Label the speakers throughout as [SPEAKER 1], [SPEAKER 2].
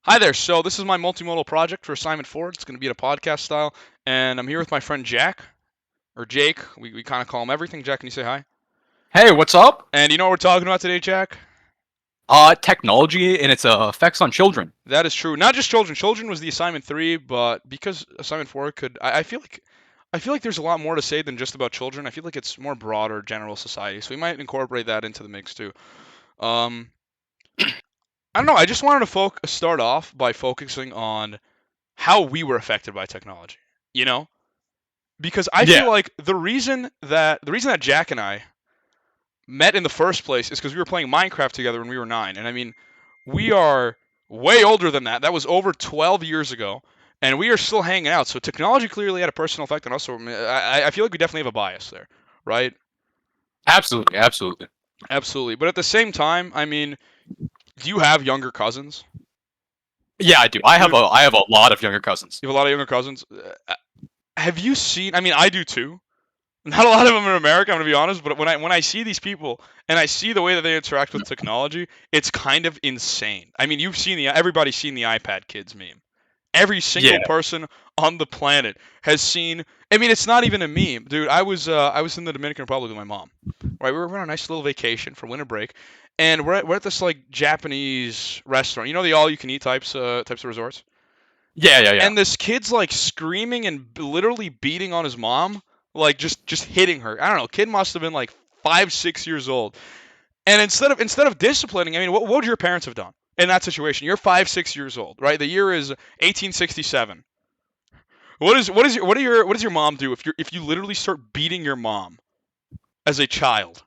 [SPEAKER 1] Hi there. So this is my multimodal project for assignment 4. It's going to be at a podcast style, and I'm here with my friend Jack or Jake. We kind of call him everything. Jack, can you say hi?
[SPEAKER 2] Hey, what's up?
[SPEAKER 1] And you know what we're talking about today, Jack?
[SPEAKER 2] Technology and its effects on children.
[SPEAKER 1] That is true. Not just children. Children was the assignment 3, but because assignment 4 could, I feel like there's a lot more to say than just about children. I feel like it's more broader, general society. So we might incorporate that into the mix too. Um, I don't know. I just wanted to start off by focusing on how we were affected by technology. You know, because I feel
[SPEAKER 2] Yeah,
[SPEAKER 1] like the reason that Jack and I met in the first place is because we were playing Minecraft together when we were 9, and I mean, we are way older than that. That was over 12 years ago, and we are still hanging out. So technology clearly had a personal effect on us. So I feel like we definitely have a bias there, right?
[SPEAKER 2] absolutely, absolutely.
[SPEAKER 1] Absolutely. But at the same time, I mean, do you have younger cousins?
[SPEAKER 2] Yeah, I do. I have
[SPEAKER 1] Dude,
[SPEAKER 2] a I have a lot of younger cousins.
[SPEAKER 1] you have a lot of younger cousins. Have you seen? I mean, I do too. Not a lot of them in America, I'm gonna be honest, but when I see these people and I see the way that they interact with technology, it's kind of insane. I mean, everybody's seen the iPad kids meme. Every single
[SPEAKER 2] Yeah,
[SPEAKER 1] person on the planet has seen. I mean, it's not even a meme, dude. I was in the Dominican Republic with my mom. Right, we were on a nice little vacation for winter break, and we're at this like Japanese restaurant. You know the all you can eat types of resorts.
[SPEAKER 2] yeah, yeah, yeah.
[SPEAKER 1] And this kid's like screaming and literally beating on his mom, like just hitting her. I don't know. Kid must have been like 5, 6 years old. And instead of disciplining, I mean, what would your parents have done in that situation? You're 5, 6 years old, right? The year is 1867. What does your mom do if you literally start beating your mom as a child?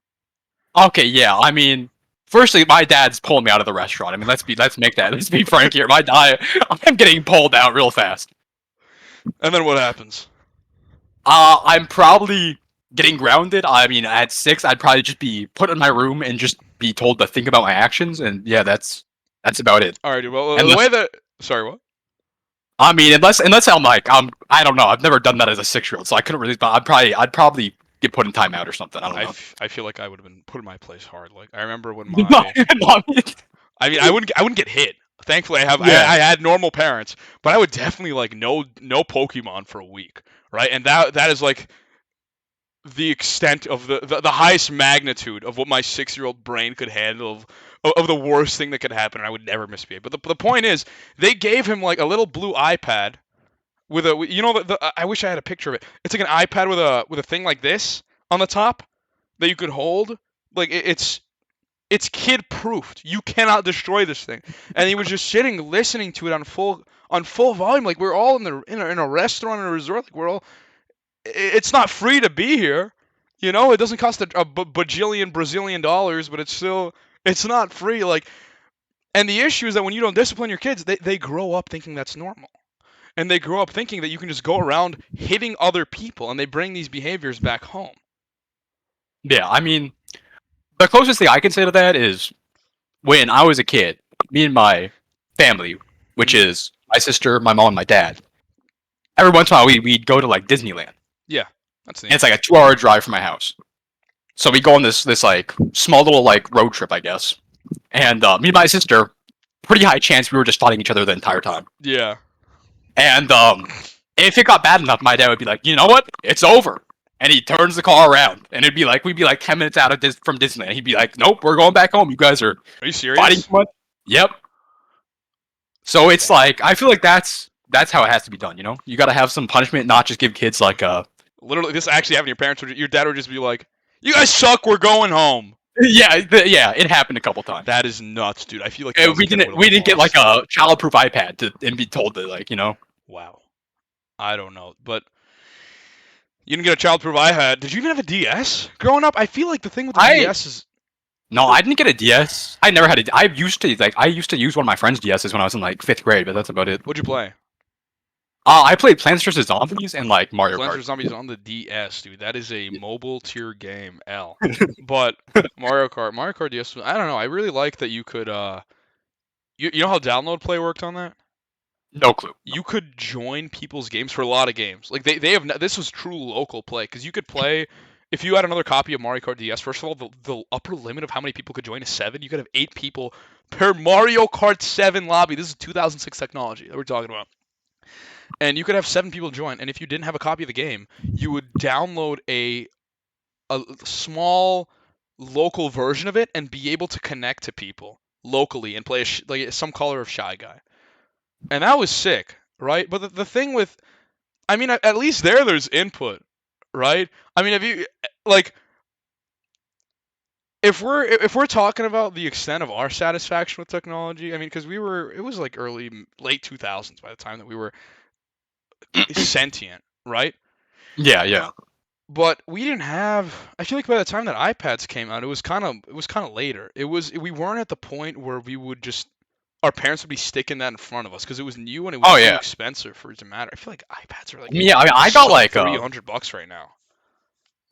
[SPEAKER 2] Okay, yeah. I mean, firstly, my dad's pulling me out of the restaurant. I mean, let's be frank here. I'm getting pulled out real fast.
[SPEAKER 1] And then what happens?
[SPEAKER 2] I'm probably getting grounded. I mean, at 6, I'd probably just be put in my room and just be told to think about my actions. And yeah, that's about it.
[SPEAKER 1] All right. Well, the
[SPEAKER 2] Unless
[SPEAKER 1] way that sorry, what?
[SPEAKER 2] I mean, unless I'm like I don't know. I've never done that as a 6-year-old, so I couldn't really. But I'd probably get put in timeout or something. I don't know.
[SPEAKER 1] I feel like I would have been put in my place hard. Like I remember when
[SPEAKER 2] No,
[SPEAKER 1] my
[SPEAKER 2] no,
[SPEAKER 1] I mean, I wouldn't get hit. Thankfully,
[SPEAKER 2] yeah,
[SPEAKER 1] I had normal parents, but I would definitely like no Pokemon for a week, right? And that is like the extent of the highest magnitude of what my 6-year-old brain could handle of the worst thing that could happen, and I would never misbehave. But the point is, they gave him like a little blue iPad with a I wish I had a picture of it. It's like an iPad with a thing like this on the top that you could hold. Like it's kid proofed. You cannot destroy this thing. And he was just sitting listening to it on full volume. Like we're all in a restaurant in a resort. Like we're all. It's not free to be here. You know, it doesn't cost a bajillion Brazilian dollars, but it's not free. Like, and the issue is that when you don't discipline your kids, they grow up thinking that's normal. And they grow up thinking that you can just go around hitting other people, and they bring these behaviors back home.
[SPEAKER 2] yeah. I mean, the closest thing I can say to that is when I was a kid, me and my family, which
[SPEAKER 1] Hmm.
[SPEAKER 2] is my sister, my mom, and my dad. Every once in a while, we'd go to like Disneyland, and
[SPEAKER 1] Yeah, that's neat.
[SPEAKER 2] it's like a 2-hour drive from my house. So we go on this like small little like road trip, I guess. And me and my sister, pretty high chance we were just fighting each other the entire time.
[SPEAKER 1] Yeah.
[SPEAKER 2] And if it got bad enough, my dad would be like, you know what? It's over. And he turns the car around, and we'd be like 10 minutes out of from Disneyland. He'd be like, nope, we're going back home. You guys are
[SPEAKER 1] Are you
[SPEAKER 2] fighting
[SPEAKER 1] serious?
[SPEAKER 2] too much. Yep. So it's
[SPEAKER 1] Dang.
[SPEAKER 2] like I feel like that's how it has to be done. You know, you got to have some punishment, not just give kids like a
[SPEAKER 1] Literally, this actually happened. Your dad would just be like, "You guys suck. We're going home."
[SPEAKER 2] yeah, yeah. It happened a couple times.
[SPEAKER 1] That is nuts, dude. I feel like if I was a
[SPEAKER 2] We
[SPEAKER 1] kid, I would
[SPEAKER 2] didn't
[SPEAKER 1] have
[SPEAKER 2] we didn't get like
[SPEAKER 1] lost it.
[SPEAKER 2] a childproof iPad to and be told to like
[SPEAKER 1] Wow. I don't know, but you didn't get a child-proof iPad. Did you even have a DS growing up? I feel like the thing with the
[SPEAKER 2] I
[SPEAKER 1] DS is
[SPEAKER 2] no, I didn't get a DS. I never had a. I used to use one of my friend's DSs when I was in like 5th grade, but that's about it.
[SPEAKER 1] what'd you play?
[SPEAKER 2] I played Plants vs Zombies and like Mario
[SPEAKER 1] Plants
[SPEAKER 2] Kart.
[SPEAKER 1] vs Zombies on the DS, dude. That is a mobile tier game, L. But Mario Kart DS. I don't know. I really like that you could. You know how download play worked on that?
[SPEAKER 2] No clue. No.
[SPEAKER 1] You could join people's games for a lot of games. Like they have this was true local play because you could play if you had another copy of Mario Kart DS, first of all, the upper limit of how many people could join is 7. You could have 8 people per Mario Kart 7 lobby. This is 2006 technology that we're talking about. And you could have 7 people join. And if you didn't have a copy of the game, you would download a small local version of it and be able to connect to people locally and play like some color of Shy Guy. And that was sick, right? But the thing with, I mean, at least there's input, right? I mean, if you like, if we're talking about the extent of our satisfaction with technology, I mean, because it was like late 2000s by the time that we were sentient, right?
[SPEAKER 2] Yeah.
[SPEAKER 1] But we didn't have. I feel like by the time that iPads came out, it was kind of later. We weren't at the point where we would just our parents would be sticking that in front of us because it was new and it was
[SPEAKER 2] Oh
[SPEAKER 1] too
[SPEAKER 2] yeah.
[SPEAKER 1] expensive for it to matter. I feel like iPads are like
[SPEAKER 2] Yeah, I mean, I got like
[SPEAKER 1] $300 right now.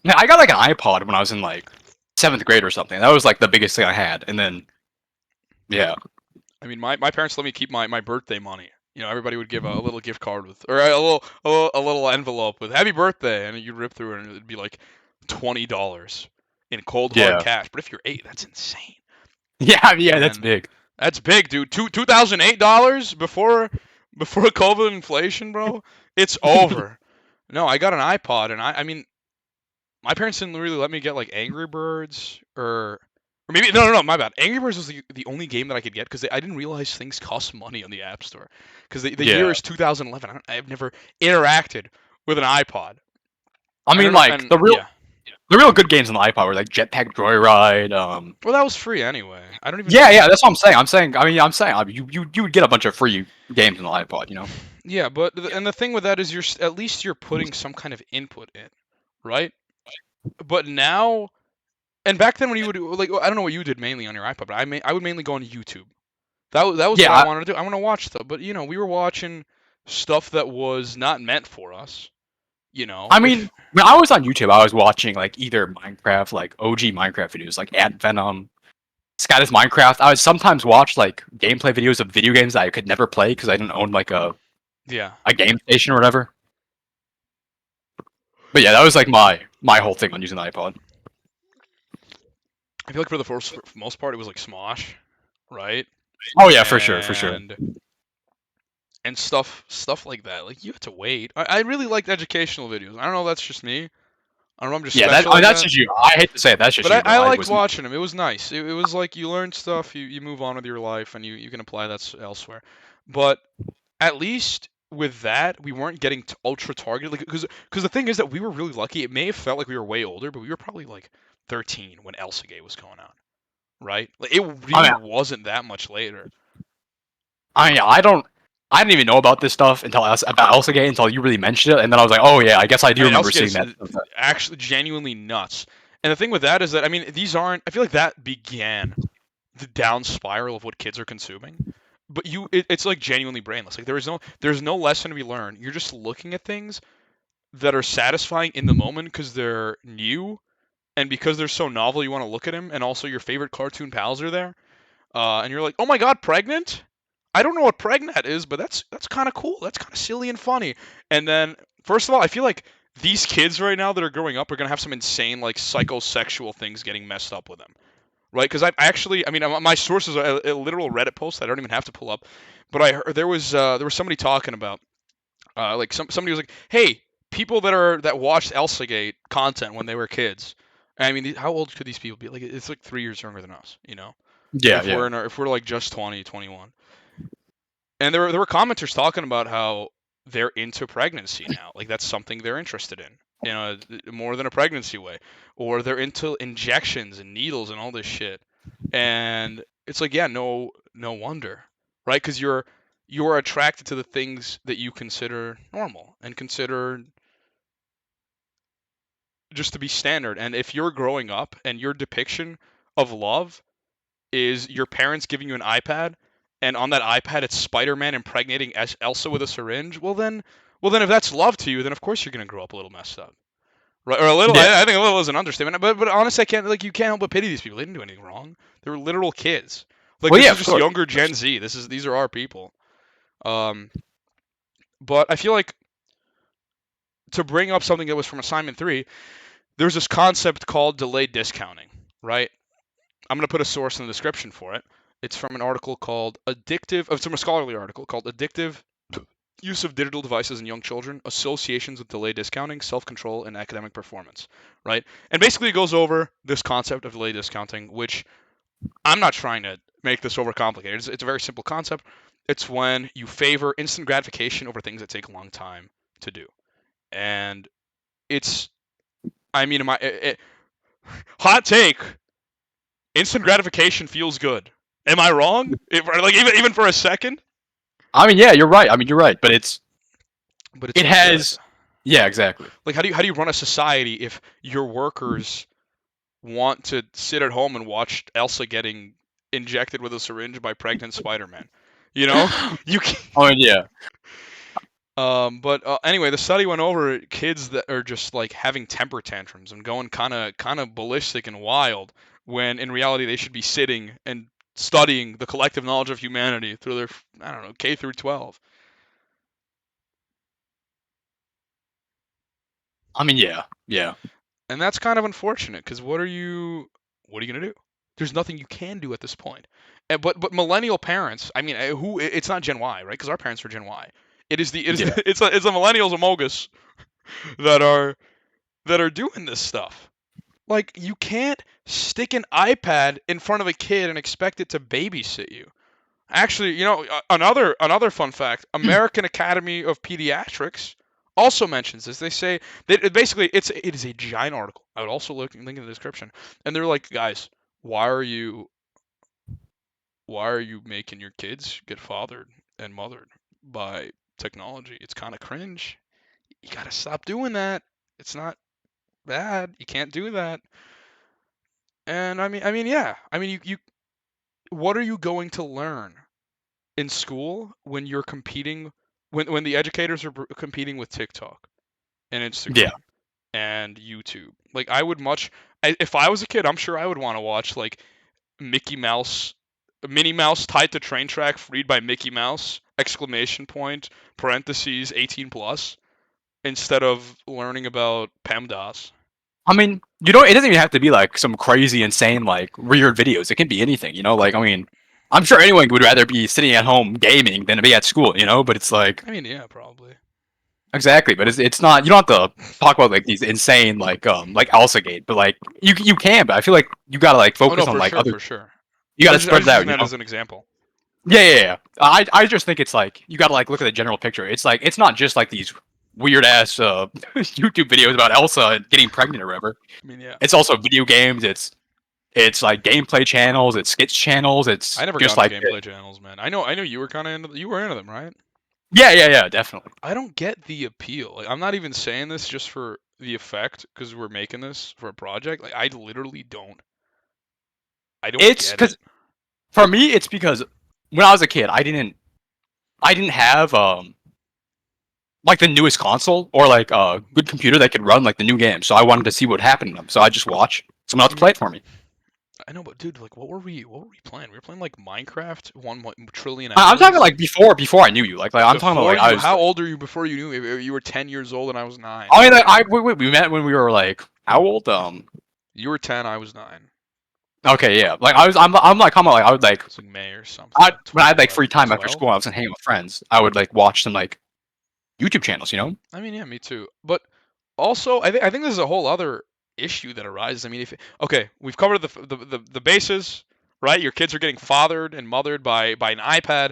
[SPEAKER 2] yeah, I got like an iPod when I was in like 7th grade or something. That was like the biggest thing I had, and then yeah.
[SPEAKER 1] I mean, my parents let me keep my birthday money. You know, everybody would give a little gift card with, or a little envelope with "Happy Birthday," and you'd rip through it, and it'd be like $20 in cold hard
[SPEAKER 2] Yeah.
[SPEAKER 1] cash. But if you're 8, that's insane.
[SPEAKER 2] Yeah, that's
[SPEAKER 1] And
[SPEAKER 2] big.
[SPEAKER 1] that's big, dude. $2,008 before COVID inflation, bro. It's over. No, I got an iPod, and I mean, my parents didn't really let me get like Angry Birds or maybe no, my bad. Angry Birds was the only game that I could get because I didn't realize things cost money on the App Store. Because the
[SPEAKER 2] Yeah.
[SPEAKER 1] year is 2011. I've never interacted with an iPod.
[SPEAKER 2] I mean, like
[SPEAKER 1] and,
[SPEAKER 2] the real
[SPEAKER 1] yeah.
[SPEAKER 2] the real good games on the iPod were like Jetpack Joyride.
[SPEAKER 1] Well, that was free anyway. I don't even.
[SPEAKER 2] Yeah, that's what I'm saying. I'm saying you would get a bunch of free games on the iPod, you know.
[SPEAKER 1] Yeah, but and the thing with that is at least you're putting some kind of input in, right? But now, and back then when you would like, I don't know what you did mainly on your iPod, but I would mainly go on YouTube. That was what
[SPEAKER 2] Yeah,
[SPEAKER 1] I wanted to do. I want to watch stuff, but we were watching stuff that was not meant for us.
[SPEAKER 2] I mean, when I was on YouTube, I was watching like either Minecraft, like OG Minecraft videos, like Ant Venom, Sky's Minecraft. I would sometimes watch like gameplay videos of video games that I could never play because I didn't own like a
[SPEAKER 1] yeah,
[SPEAKER 2] game station or whatever. But yeah, that was like my whole thing on using the iPod.
[SPEAKER 1] I feel like for the most part, it was like Smosh, right?
[SPEAKER 2] Oh yeah, for sure.
[SPEAKER 1] And stuff like that. Like you have to wait. I really liked educational videos. I don't know if that's just me. I don't know. I'm just
[SPEAKER 2] Yeah,
[SPEAKER 1] special like
[SPEAKER 2] that's
[SPEAKER 1] that.
[SPEAKER 2] just you. I hate to say it, that's just
[SPEAKER 1] But
[SPEAKER 2] you.
[SPEAKER 1] I liked
[SPEAKER 2] wasn't-
[SPEAKER 1] watching them. It was nice. It was like you learn stuff, you move on with your life, and you can apply that elsewhere. But at least with that, we weren't getting ultra targeted. Like, because the thing is that we were really lucky. It may have felt like we were way older, but we were probably like 13 when Elsagate was going on, right? Like it really wasn't that much later.
[SPEAKER 2] I mean, I didn't even know about this stuff about Elsagate until you really mentioned it, and then I was like, oh yeah, I guess I do remember seeing that.
[SPEAKER 1] Actually, genuinely nuts. And the thing with that is that I mean, these aren't. I feel like that began the down spiral of what kids are consuming. But it's like genuinely brainless. Like there's no lesson to be learned. You're just looking at things that are satisfying in the moment because they're new, and because they're so novel, you want to look at them. And also, your favorite cartoon pals are there, and you're like, oh my god, pregnant. I don't know what pregnant is, but that's kind of cool. That's kind of silly and funny. And then, first of all, I feel like these kids right now that are growing up are gonna have some insane like psychosexual things getting messed up with them, right? Because I actually, I mean, my sources are a literal Reddit post that I don't even have to pull up, but I heard there was somebody talking about like somebody was like, hey, people that watched Elsagate content when they were kids. I mean, how old could these people be? Like, it's like 3 years younger than us, you know?
[SPEAKER 2] Yeah,
[SPEAKER 1] If we're like just 20, 21. And there were commenters talking about how they're into pregnancy now. Like that's something they're interested in, more than a pregnancy way. Or they're into injections and needles and all this shit. And it's like, yeah, no wonder, right? Because you're attracted to the things that you consider normal and consider just to be standard. And if you're growing up and your depiction of love is your parents giving you an iPad, and on that iPad it's Spider-Man impregnating Elsa with a syringe, well then if that's love to you, then of course you're gonna grow up a little messed up, right? Or a little.
[SPEAKER 2] Yeah.
[SPEAKER 1] I think a little is an understatement, but honestly, you can't help but pity these people. They didn't do anything wrong. They were literal kids. Like
[SPEAKER 2] Well,
[SPEAKER 1] this
[SPEAKER 2] yeah,
[SPEAKER 1] is just
[SPEAKER 2] of course.
[SPEAKER 1] younger Gen Z. These are our people. But I feel like to bring up something that was from Assignment 3, there's this concept called delayed discounting, right? I'm going to put a source in the description for it. It's from an article called Addictive, it's from a scholarly article called Addictive Use of Digital Devices in Young Children, Associations with Delayed Discounting, Self-Control, and Academic Performance, right? And basically it goes over this concept of delayed discounting, which I'm not trying to make this overcomplicated. It's a very simple concept. It's when you favor instant gratification over things that take a long time to do. And it's, I mean, hot take, instant gratification feels good. Am I wrong? Like even for a second?
[SPEAKER 2] I mean, yeah, you're right. I mean, you're right, but it
[SPEAKER 1] It
[SPEAKER 2] has, yeah, exactly.
[SPEAKER 1] like how do you run a society if your workers want to sit at home and watch Elsa getting injected with a syringe by pregnant Spider-Man? You know, you can't.
[SPEAKER 2] I mean, yeah.
[SPEAKER 1] But anyway, the study went over kids that are just like having temper tantrums and going kind of ballistic and wild when in reality they should be sitting and studying the collective knowledge of humanity through their, I don't know, K through 12.
[SPEAKER 2] I mean, yeah.
[SPEAKER 1] And that's kind of unfortunate because what are you gonna do? There's nothing you can do at this point. But millennial parents, I mean, who it's not Gen Y, right? Because our parents are Gen Y.
[SPEAKER 2] Yeah.
[SPEAKER 1] It's the millennials amogus that are doing this stuff. Like you can't stick an iPad in front of a kid and expect it to babysit you. Actually, another fun fact: American Academy of Pediatrics also mentions this. They say that it is a giant article. I would also link in the description, and they're like, guys, why are you making your kids get fathered and mothered by technology? It's kind of cringe. You gotta stop doing that. It's not bad. You can't do that. And yeah. I mean, you what are you going to learn in school when you're competing when the educators are competing with TikTok and Instagram
[SPEAKER 2] Yeah.
[SPEAKER 1] and YouTube? Like if I was a kid, I'm sure I would want to watch like Minnie Mouse tied to train track freed by Mickey Mouse exclamation point parentheses 18 plus instead of learning about PEMDAS.
[SPEAKER 2] I mean, it doesn't even have to be like some crazy, insane, like weird videos. It can be anything, Like, I mean, I'm sure anyone would rather be sitting at home gaming than to be at school, But it's like,
[SPEAKER 1] I mean, yeah, probably.
[SPEAKER 2] exactly, but it's not. You don't have to talk about like these insane like AlsaGate, but like you can. But I feel like you gotta like focus on like other.
[SPEAKER 1] For sure.
[SPEAKER 2] You gotta
[SPEAKER 1] I
[SPEAKER 2] spread
[SPEAKER 1] was
[SPEAKER 2] that out.
[SPEAKER 1] using that as an example.
[SPEAKER 2] Yeah. I just think it's like you gotta like look at the general picture. It's like it's not just like these weird ass YouTube videos about Elsa getting pregnant or whatever.
[SPEAKER 1] I mean, yeah.
[SPEAKER 2] It's also video games. It's like gameplay channels. It's skits channels. It's
[SPEAKER 1] I never
[SPEAKER 2] just
[SPEAKER 1] got
[SPEAKER 2] like
[SPEAKER 1] into gameplay channels, man. I know you were kind of into them, right?
[SPEAKER 2] Yeah, definitely.
[SPEAKER 1] I don't get the appeal. Like, I'm not even saying this just for the effect because we're making this for a project. Like, I literally don't. I don't.
[SPEAKER 2] It's
[SPEAKER 1] because
[SPEAKER 2] for me, it's because when I was a kid, I didn't have like the newest console or like a good computer that could run like the new game. So I wanted to see what happened to them. So I just watch someone else play it for me.
[SPEAKER 1] I know, but dude, like, what were we playing? We were playing like Minecraft, 1 trillion.
[SPEAKER 2] I'm talking like before I knew you. Like I'm talking about like I was.
[SPEAKER 1] How old are you before you knew me? You were 10 years old and I was 9.
[SPEAKER 2] I mean, like, we met when we were like how old?
[SPEAKER 1] You were 10, I was 9.
[SPEAKER 2] Okay, yeah. Like I'm like I would like.
[SPEAKER 1] It's like May or something.
[SPEAKER 2] When I had like free time
[SPEAKER 1] 12?
[SPEAKER 2] after school, I was hanging with friends. I would like watch some like YouTube channels,
[SPEAKER 1] I mean, yeah, me too. But also, I think this is a whole other issue that arises. I mean, we've covered the bases, right? Your kids are getting fathered and mothered by an iPad.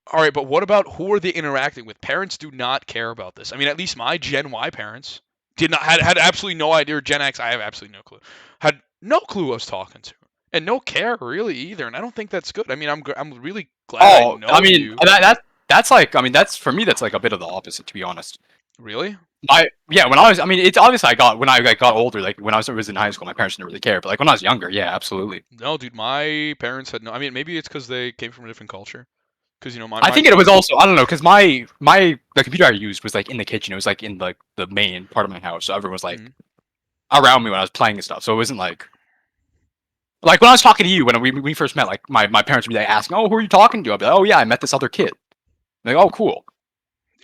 [SPEAKER 1] All right, but what about who are they interacting with? Parents do not care about this. I mean, at least my Gen Y parents had absolutely no idea. Or Gen X, I have absolutely no clue. Had no clue who I was talking to, and no care really either. And I don't think that's good. I mean, I'm really glad I know you.
[SPEAKER 2] That's like, I mean, that's for me. That's like a bit of the opposite, to be honest.
[SPEAKER 1] Really?
[SPEAKER 2] When I was, I mean, it's obviously when I got older, like when I was in high school, my parents didn't really care. But like when I was younger, yeah, absolutely.
[SPEAKER 1] No, dude, my parents had no. I mean, maybe it's because they came from a different culture. Because
[SPEAKER 2] I think it was also, I don't know, because the computer I used was like in the kitchen. It was like in like the main part of my house, so everyone was like around me when I was playing and stuff. So it wasn't like when I was talking to you when we first met, like my parents would be like asking, "Oh, who are you talking to?" I'd be like, "Oh yeah, I met this other kid." Like, "Oh, cool."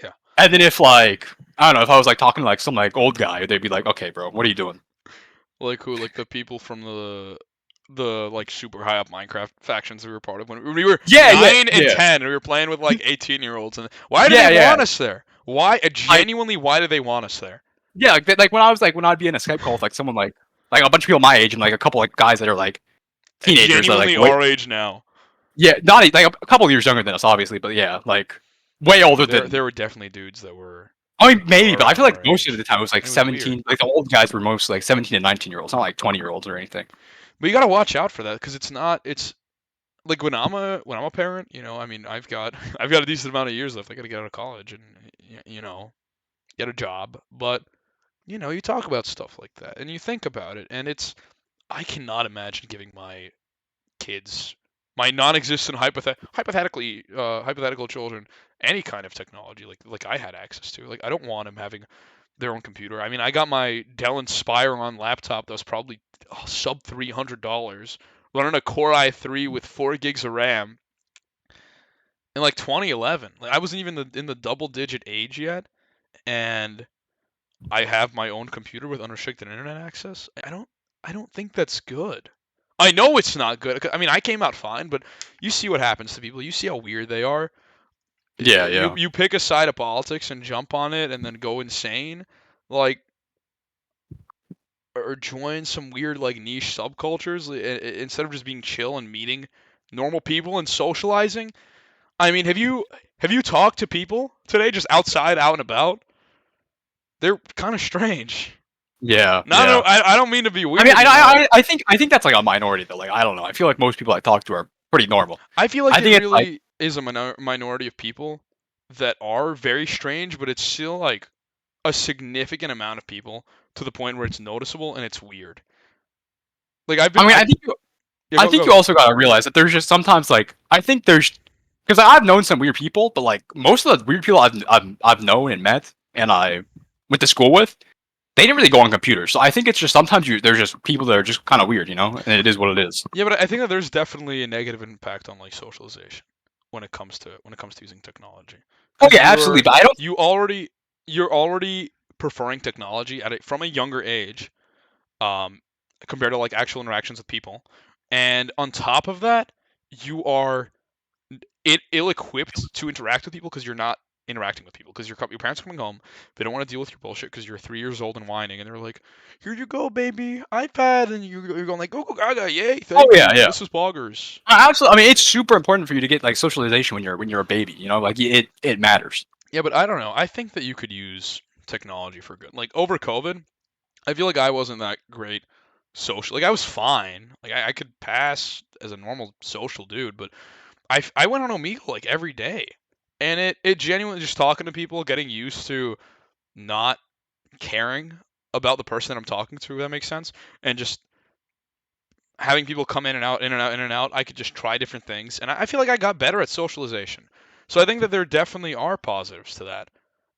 [SPEAKER 1] Yeah.
[SPEAKER 2] And then if like I don't know, if I was like talking to like some like old guy, they'd be like, "Okay, bro, what are you doing?"
[SPEAKER 1] Like who? Like the people from the like super high up Minecraft factions we were part of when we were
[SPEAKER 2] Yeah, yeah,
[SPEAKER 1] 9 and
[SPEAKER 2] yeah,
[SPEAKER 1] 10 and we were playing with like 18-year-olds. And why do they
[SPEAKER 2] yeah, yeah.
[SPEAKER 1] want us there? Why
[SPEAKER 2] Like,
[SPEAKER 1] genuinely why do they want us there?
[SPEAKER 2] yeah, like when I was like when I'd be in a Skype call with like someone like a bunch of people my age and like a couple like guys that are like teenagers that are like
[SPEAKER 1] Genuinely
[SPEAKER 2] wait,
[SPEAKER 1] our age now.
[SPEAKER 2] yeah, not like a couple years younger than us, obviously, but yeah, like way older
[SPEAKER 1] There
[SPEAKER 2] than.
[SPEAKER 1] there were definitely dudes that were
[SPEAKER 2] I mean, maybe, but I feel
[SPEAKER 1] our
[SPEAKER 2] like most of
[SPEAKER 1] age.
[SPEAKER 2] the time it was like
[SPEAKER 1] It was weird.
[SPEAKER 2] 17. Like the old guys were mostly like 17 and 19-year-olds, not like 20-year-olds or anything.
[SPEAKER 1] But you gotta watch out for that because it's like when I'm a parent, I mean, I've got I've got a decent amount of years left. I gotta get out of college and get a job. But you talk about stuff like that and you think about it, and I cannot imagine giving my kids, my non-existent hypothetical children, any kind of technology like I had access to. Like I don't want them having their own computer. I mean, I got my Dell Inspiron laptop that was probably sub $300, running a Core i3 with 4 gigs of RAM in like 2011. Like I wasn't even in the double-digit age yet, and I have my own computer with unrestricted internet access. I don't think that's good. I know it's not good. I mean, I came out fine, but you see what happens to people. You see how weird they are.
[SPEAKER 2] Yeah,
[SPEAKER 1] You
[SPEAKER 2] yeah.
[SPEAKER 1] you pick a side of politics and jump on it and then go insane, like, or join some weird like niche subcultures instead of just being chill and meeting normal people and socializing. I mean, have you talked to people today just outside, out and about? They're kind of strange.
[SPEAKER 2] Yeah,
[SPEAKER 1] No, no,
[SPEAKER 2] yeah.
[SPEAKER 1] I don't mean to be
[SPEAKER 2] I mean,
[SPEAKER 1] weird, you know.
[SPEAKER 2] I think that's like a minority though. Like, I don't know. I feel like most people I talk to are pretty normal.
[SPEAKER 1] I feel like
[SPEAKER 2] I
[SPEAKER 1] it
[SPEAKER 2] think it's like,
[SPEAKER 1] really is a minority of people that are very strange, but it's still like a significant amount of people to the point where it's noticeable and it's weird. Like
[SPEAKER 2] I mean,
[SPEAKER 1] yeah,
[SPEAKER 2] I
[SPEAKER 1] go
[SPEAKER 2] think
[SPEAKER 1] go
[SPEAKER 2] you
[SPEAKER 1] go.
[SPEAKER 2] also gotta realize that there's just sometimes like I think there's because I've known some weird people, but like most of the weird people I've known and met and I went to school with, they didn't really go on computers. So I think it's just sometimes there's just people that are just kind of weird, and it is what it is.
[SPEAKER 1] Yeah, but I think that there's definitely a negative impact on like socialization when it comes to using technology,
[SPEAKER 2] Oh
[SPEAKER 1] because
[SPEAKER 2] yeah, absolutely. But I don't.
[SPEAKER 1] you're already preferring technology from a younger age, um, compared to like actual interactions with people, and on top of that, you are ill-equipped to interact with people because you're not interacting with people because your parents are coming home, they don't want to deal with your bullshit because you're 3 years old and whining, and they're like, here you go baby, iPad, and you're going like, go go gaga, yay,
[SPEAKER 2] Oh
[SPEAKER 1] thank
[SPEAKER 2] yeah,
[SPEAKER 1] you,
[SPEAKER 2] yeah.
[SPEAKER 1] this is boggers.
[SPEAKER 2] Absolutely. I mean, it's super important for you to get like socialization when you're a baby. Like it matters.
[SPEAKER 1] Yeah, but I don't know, I think that you could use technology for good. Like over COVID, I feel like I wasn't that great social. Like I was fine, like I could pass as a normal social dude, but I went on Omegle like every day, and it genuinely, just talking to people, getting used to not caring about the person that I'm talking to, if that makes sense, and just having people come in and out, in and out, in and out. I could just try different things, and I feel like I got better at socialization. So I think that there definitely are positives to that,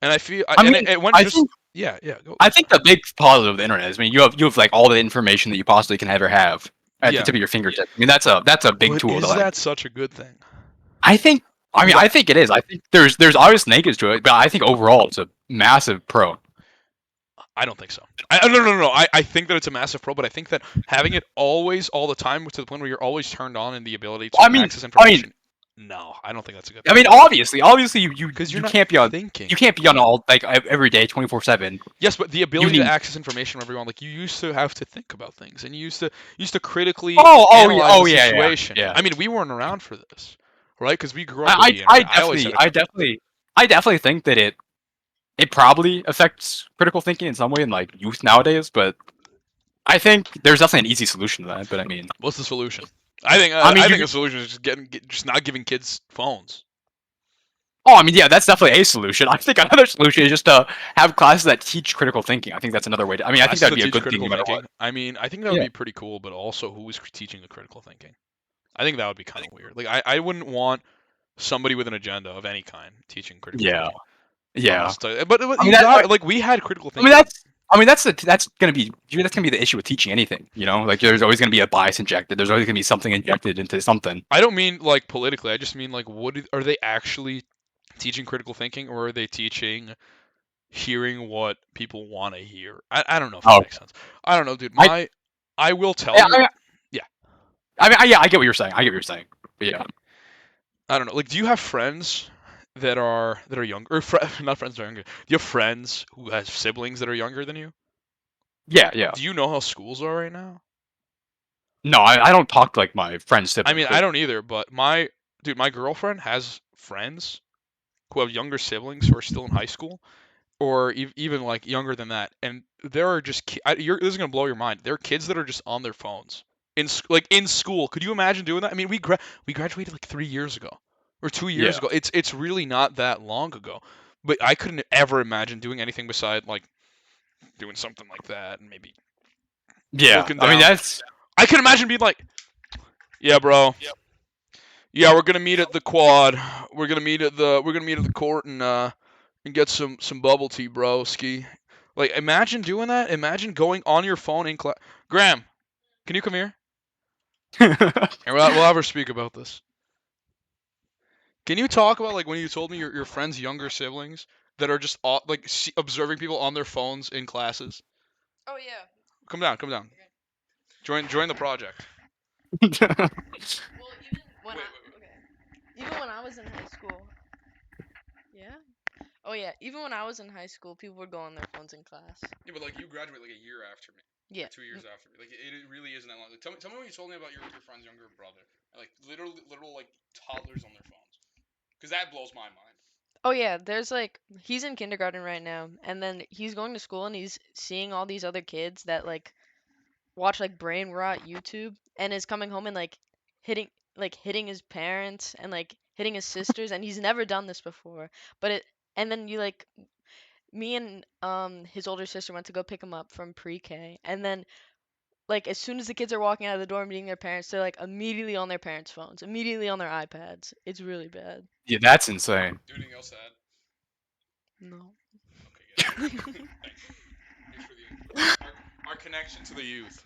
[SPEAKER 1] and I feel,
[SPEAKER 2] I
[SPEAKER 1] and
[SPEAKER 2] mean,
[SPEAKER 1] it went
[SPEAKER 2] I
[SPEAKER 1] just,
[SPEAKER 2] think
[SPEAKER 1] yeah, yeah, go,
[SPEAKER 2] I
[SPEAKER 1] go,
[SPEAKER 2] think
[SPEAKER 1] sorry.
[SPEAKER 2] the big positive of the internet is, I mean, you have like all the information that you possibly can ever have at the
[SPEAKER 1] Yeah,
[SPEAKER 2] tip of your fingertip. I mean, that's a big
[SPEAKER 1] but
[SPEAKER 2] tool to
[SPEAKER 1] is
[SPEAKER 2] like.
[SPEAKER 1] that such a good thing?
[SPEAKER 2] I think. I mean,
[SPEAKER 1] Because
[SPEAKER 2] I think it is. I think there's obvious negatives to it, but I think overall it's a massive pro.
[SPEAKER 1] I don't think so. No, no, no, no. I think that it's a massive pro, but I think that having it always, all the time, to the point where you're always turned on and the ability
[SPEAKER 2] I
[SPEAKER 1] to
[SPEAKER 2] mean,
[SPEAKER 1] access
[SPEAKER 2] I mean,
[SPEAKER 1] information, no, I don't think that's a good
[SPEAKER 2] I
[SPEAKER 1] thing.
[SPEAKER 2] mean, obviously,
[SPEAKER 1] Because you're
[SPEAKER 2] you
[SPEAKER 1] not
[SPEAKER 2] can't be on
[SPEAKER 1] thinking.
[SPEAKER 2] all like every day 24/7.
[SPEAKER 1] Yes, but the
[SPEAKER 2] You
[SPEAKER 1] ability to
[SPEAKER 2] need.
[SPEAKER 1] access information from everyone, like you used to have to think about things, and you used to critically analyze
[SPEAKER 2] Oh
[SPEAKER 1] the
[SPEAKER 2] yeah, yeah,
[SPEAKER 1] situation.
[SPEAKER 2] yeah.
[SPEAKER 1] I mean, we weren't around for this, right? Because we grew up with the
[SPEAKER 2] I
[SPEAKER 1] internet. I always
[SPEAKER 2] definitely
[SPEAKER 1] had a.
[SPEAKER 2] I definitely think that it probably affects critical thinking in some way in like youth nowadays, but I think there's definitely an easy solution to that. But I mean,
[SPEAKER 1] What's the solution? I think
[SPEAKER 2] I mean,
[SPEAKER 1] I think the solution is just not giving kids phones.
[SPEAKER 2] oh, I mean, yeah, that's definitely a solution. I think another solution is just to have classes that teach critical thinking. I think that's another way to. I mean, I think
[SPEAKER 1] Classes
[SPEAKER 2] that'd
[SPEAKER 1] that
[SPEAKER 2] be a
[SPEAKER 1] teach
[SPEAKER 2] good thing
[SPEAKER 1] critical
[SPEAKER 2] no matter what.
[SPEAKER 1] thinking. I mean, I think that would
[SPEAKER 2] Yeah.
[SPEAKER 1] be pretty cool, but also who is teaching the critical thinking? I think that would be kind of weird. Like I wouldn't want somebody with an agenda of any kind teaching critical
[SPEAKER 2] Yeah.
[SPEAKER 1] thinking on
[SPEAKER 2] Yeah.
[SPEAKER 1] us. But
[SPEAKER 2] I mean
[SPEAKER 1] you
[SPEAKER 2] that.
[SPEAKER 1] got, like, we had critical
[SPEAKER 2] I mean
[SPEAKER 1] thinking.
[SPEAKER 2] that's gonna be the issue with teaching anything. Like there's always gonna be a bias injected. There's always gonna be something injected into something.
[SPEAKER 1] I don't mean like politically. I just mean like, are they actually teaching critical thinking, or are they teaching hearing what people want to hear. I don't know if that
[SPEAKER 2] Oh,
[SPEAKER 1] makes sense. I don't know, dude.
[SPEAKER 2] I
[SPEAKER 1] I will tell
[SPEAKER 2] yeah,
[SPEAKER 1] you. Yeah.
[SPEAKER 2] yeah, I get what you're saying. I get what you're saying. But yeah,
[SPEAKER 1] I don't know. Like, do you have friends that are younger? Or not friends that are younger. Do you have friends who have siblings that are younger than you?
[SPEAKER 2] yeah, yeah.
[SPEAKER 1] Do you know how schools are right now?
[SPEAKER 2] No, I don't talk to like my friend's
[SPEAKER 1] I
[SPEAKER 2] siblings.
[SPEAKER 1] mean, I don't either. But my girlfriend has friends who have younger siblings who are still in high school, or even like younger than that, and there are just this is gonna blow your mind. There are kids that are just on their phones like in school. Could you imagine doing that? I mean, we graduated like 3 years ago or 2 years
[SPEAKER 2] Yeah,
[SPEAKER 1] ago. It's really not that long ago, but I couldn't ever imagine doing anything beside like doing something like that and maybe
[SPEAKER 2] yeah.
[SPEAKER 1] looking
[SPEAKER 2] I mean,
[SPEAKER 1] down.
[SPEAKER 2] that's
[SPEAKER 1] I could imagine being like, yeah, bro. Yeah, we're gonna meet at the quad. We're gonna meet at the court and get some bubble tea, bro. Ski. Like, imagine doing that. Imagine going on your phone in class. Graham, can you come here? And we'll have her speak about this. Can you talk about like when you told me your friend's younger siblings that are just like observing people on their phones in classes?
[SPEAKER 3] Oh yeah.
[SPEAKER 1] Come down, come down. Join the project.
[SPEAKER 3] Well, even when I was in high school. Yeah. Oh yeah. Even when I was in high school, people would go on their phones in class.
[SPEAKER 1] Yeah, but like you graduate like a year after me.
[SPEAKER 3] Yeah.
[SPEAKER 1] Like 2 years after me. Like it really isn't that long. Like, tell me what you told me about your friend's younger brother. Like literal like toddlers on their phones. Because that blows my mind.
[SPEAKER 3] Oh yeah. There's like he's in kindergarten right now, and then he's going to school and he's seeing all these other kids that like watch like brain rot YouTube, and is coming home and hitting hitting his parents and like hitting his sisters, and he's never done this before. But it and then you like me and his older sister went to go pick him up from pre-K, and then like as soon as the kids are walking out of the door meeting their parents, they're like immediately on their parents' phones, immediately on their iPads. It's really bad.
[SPEAKER 2] yeah, that's insane.
[SPEAKER 1] Do anything else to add?
[SPEAKER 3] No.
[SPEAKER 1] Okay, good. Thanks for our connection to the youth.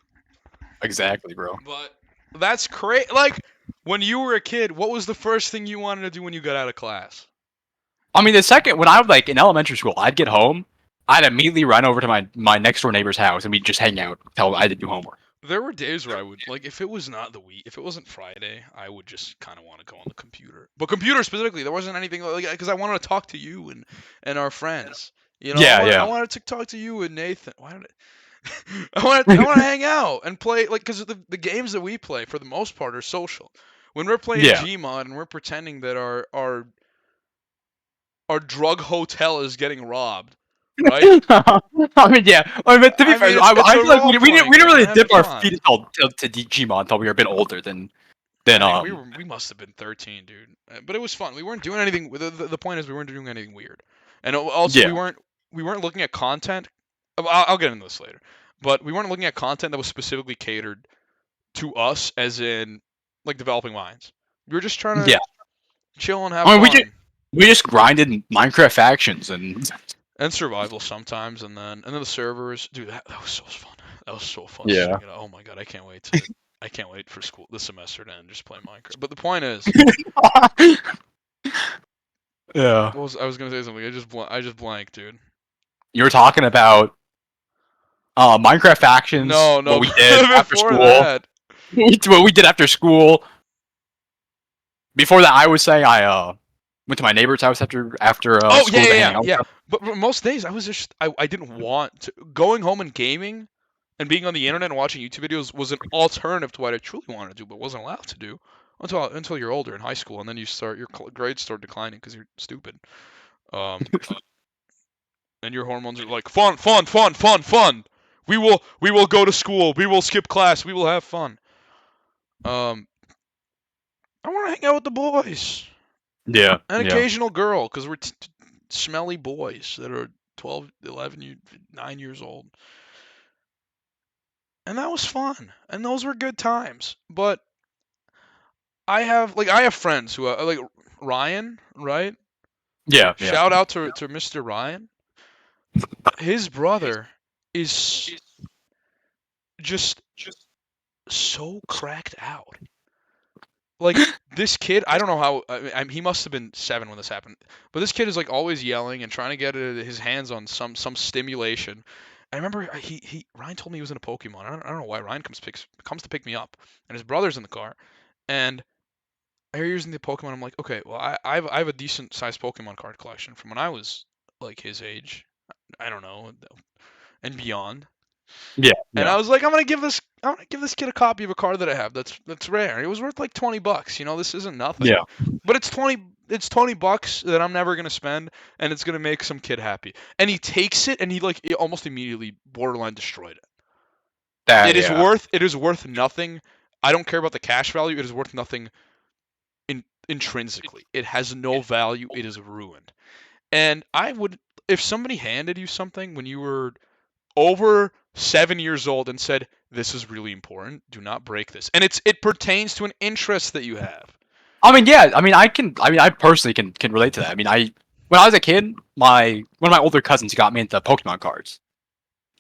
[SPEAKER 2] Exactly, bro.
[SPEAKER 1] But that's crazy. Like when you were a kid, what was the first thing you wanted to do when you got out of class?
[SPEAKER 2] I mean, the second when I was like in elementary school, I'd get home, I'd immediately run over to my next door neighbor's house, and we'd just hang out till I did do homework.
[SPEAKER 1] There were days where I would like if it was not the week, if it wasn't Friday, I would just kind of want to go on the computer. But computer specifically, there wasn't anything like because I wanted to talk to you and our friends. You know,
[SPEAKER 2] Yeah,
[SPEAKER 1] I
[SPEAKER 2] yeah.
[SPEAKER 1] wanted to talk to you and Nathan. Why did I want to hang out and play like because the games that we play for the most part are social. When we're playing
[SPEAKER 2] Yeah.
[SPEAKER 1] Gmod and we're pretending that our drug hotel is getting robbed, right?
[SPEAKER 2] I mean, yeah. I mean, to be
[SPEAKER 1] I
[SPEAKER 2] fair,
[SPEAKER 1] mean,
[SPEAKER 2] I
[SPEAKER 1] it's a
[SPEAKER 2] feel like we
[SPEAKER 1] role-playing
[SPEAKER 2] didn't
[SPEAKER 1] game.
[SPEAKER 2] really
[SPEAKER 1] We're
[SPEAKER 2] dip
[SPEAKER 1] having
[SPEAKER 2] our
[SPEAKER 1] fun.
[SPEAKER 2] feet to Digimon until we were a bit older than
[SPEAKER 1] I mean, we must have been 13, dude. But it was fun. We weren't doing anything. The point is, we weren't doing anything weird, and also
[SPEAKER 2] Yeah.
[SPEAKER 1] we weren't looking at content. I'll get into this later, but we weren't looking at content that was specifically catered to us, as in like developing minds. We were just trying to
[SPEAKER 2] Yeah.
[SPEAKER 1] chill and have
[SPEAKER 2] I mean,
[SPEAKER 1] fun
[SPEAKER 2] we just grinded Minecraft factions and
[SPEAKER 1] and survival sometimes, and then the servers. Dude, that was so fun. That was so fun.
[SPEAKER 2] Yeah.
[SPEAKER 1] Stringing it. Oh my god, I can't wait for school this semester to end. Just play Minecraft. But the point is.
[SPEAKER 2] yeah.
[SPEAKER 1] I was gonna say something. I just blanked, dude.
[SPEAKER 2] You were talking about Minecraft factions.
[SPEAKER 1] No,
[SPEAKER 2] What we did after
[SPEAKER 1] before
[SPEAKER 2] school.
[SPEAKER 1] that.
[SPEAKER 2] What we did after school. Before that, I was saying I went to my neighbor's house after
[SPEAKER 1] Oh
[SPEAKER 2] school to hang out.
[SPEAKER 1] yeah. But most days I was just I didn't want to going home and gaming and being on the internet and watching YouTube videos was an alternative to what I truly wanted to do, but wasn't allowed to do until you're older in high school, and then your grades start declining because you're stupid. Um, and your hormones are like fun, fun, fun, fun, fun. We will go to school. We will skip class. We will have fun. I want to hang out with the boys.
[SPEAKER 2] Yeah.
[SPEAKER 1] An
[SPEAKER 2] Yeah.
[SPEAKER 1] occasional girl, because we're smelly boys that are 12, 11, 9 years old. And that was fun. And those were good times. But I have friends who are like Ryan, right?
[SPEAKER 2] Yeah.
[SPEAKER 1] Shout out to Mr. Ryan. His brother is just so cracked out. like this kid, I don't know how. He must have been 7 when this happened, but this kid is like always yelling and trying to get his hands on some stimulation. I remember he Ryan told me he was in a Pokemon. I don't know why Ryan comes to pick me up, and his brother's in the car, and I hear he's using the Pokemon. I'm like, okay, well I have a decent sized Pokemon card collection from when I was like his age. I don't know, and beyond.
[SPEAKER 2] Yeah,
[SPEAKER 1] And
[SPEAKER 2] yeah,
[SPEAKER 1] I was like, I'm gonna give this kid a copy of a card that I have that's rare. It was worth like $20. You know, this isn't nothing.
[SPEAKER 2] yeah.
[SPEAKER 1] But it's $20 that I'm never gonna spend, and it's gonna make some kid happy. And he takes it, and he like it almost immediately borderline destroyed it.
[SPEAKER 2] That yeah.
[SPEAKER 1] It is worth nothing. I don't care about the cash value. It is worth nothing intrinsically. It has no value. It is ruined. And I would, if somebody handed you something when you were over 7 years old and said, "This is really important. Do not break this," and it pertains to an interest that you have.
[SPEAKER 2] I mean, yeah. I mean, I personally can relate to that. I mean, when I was a kid, one of my older cousins got me into Pokemon cards,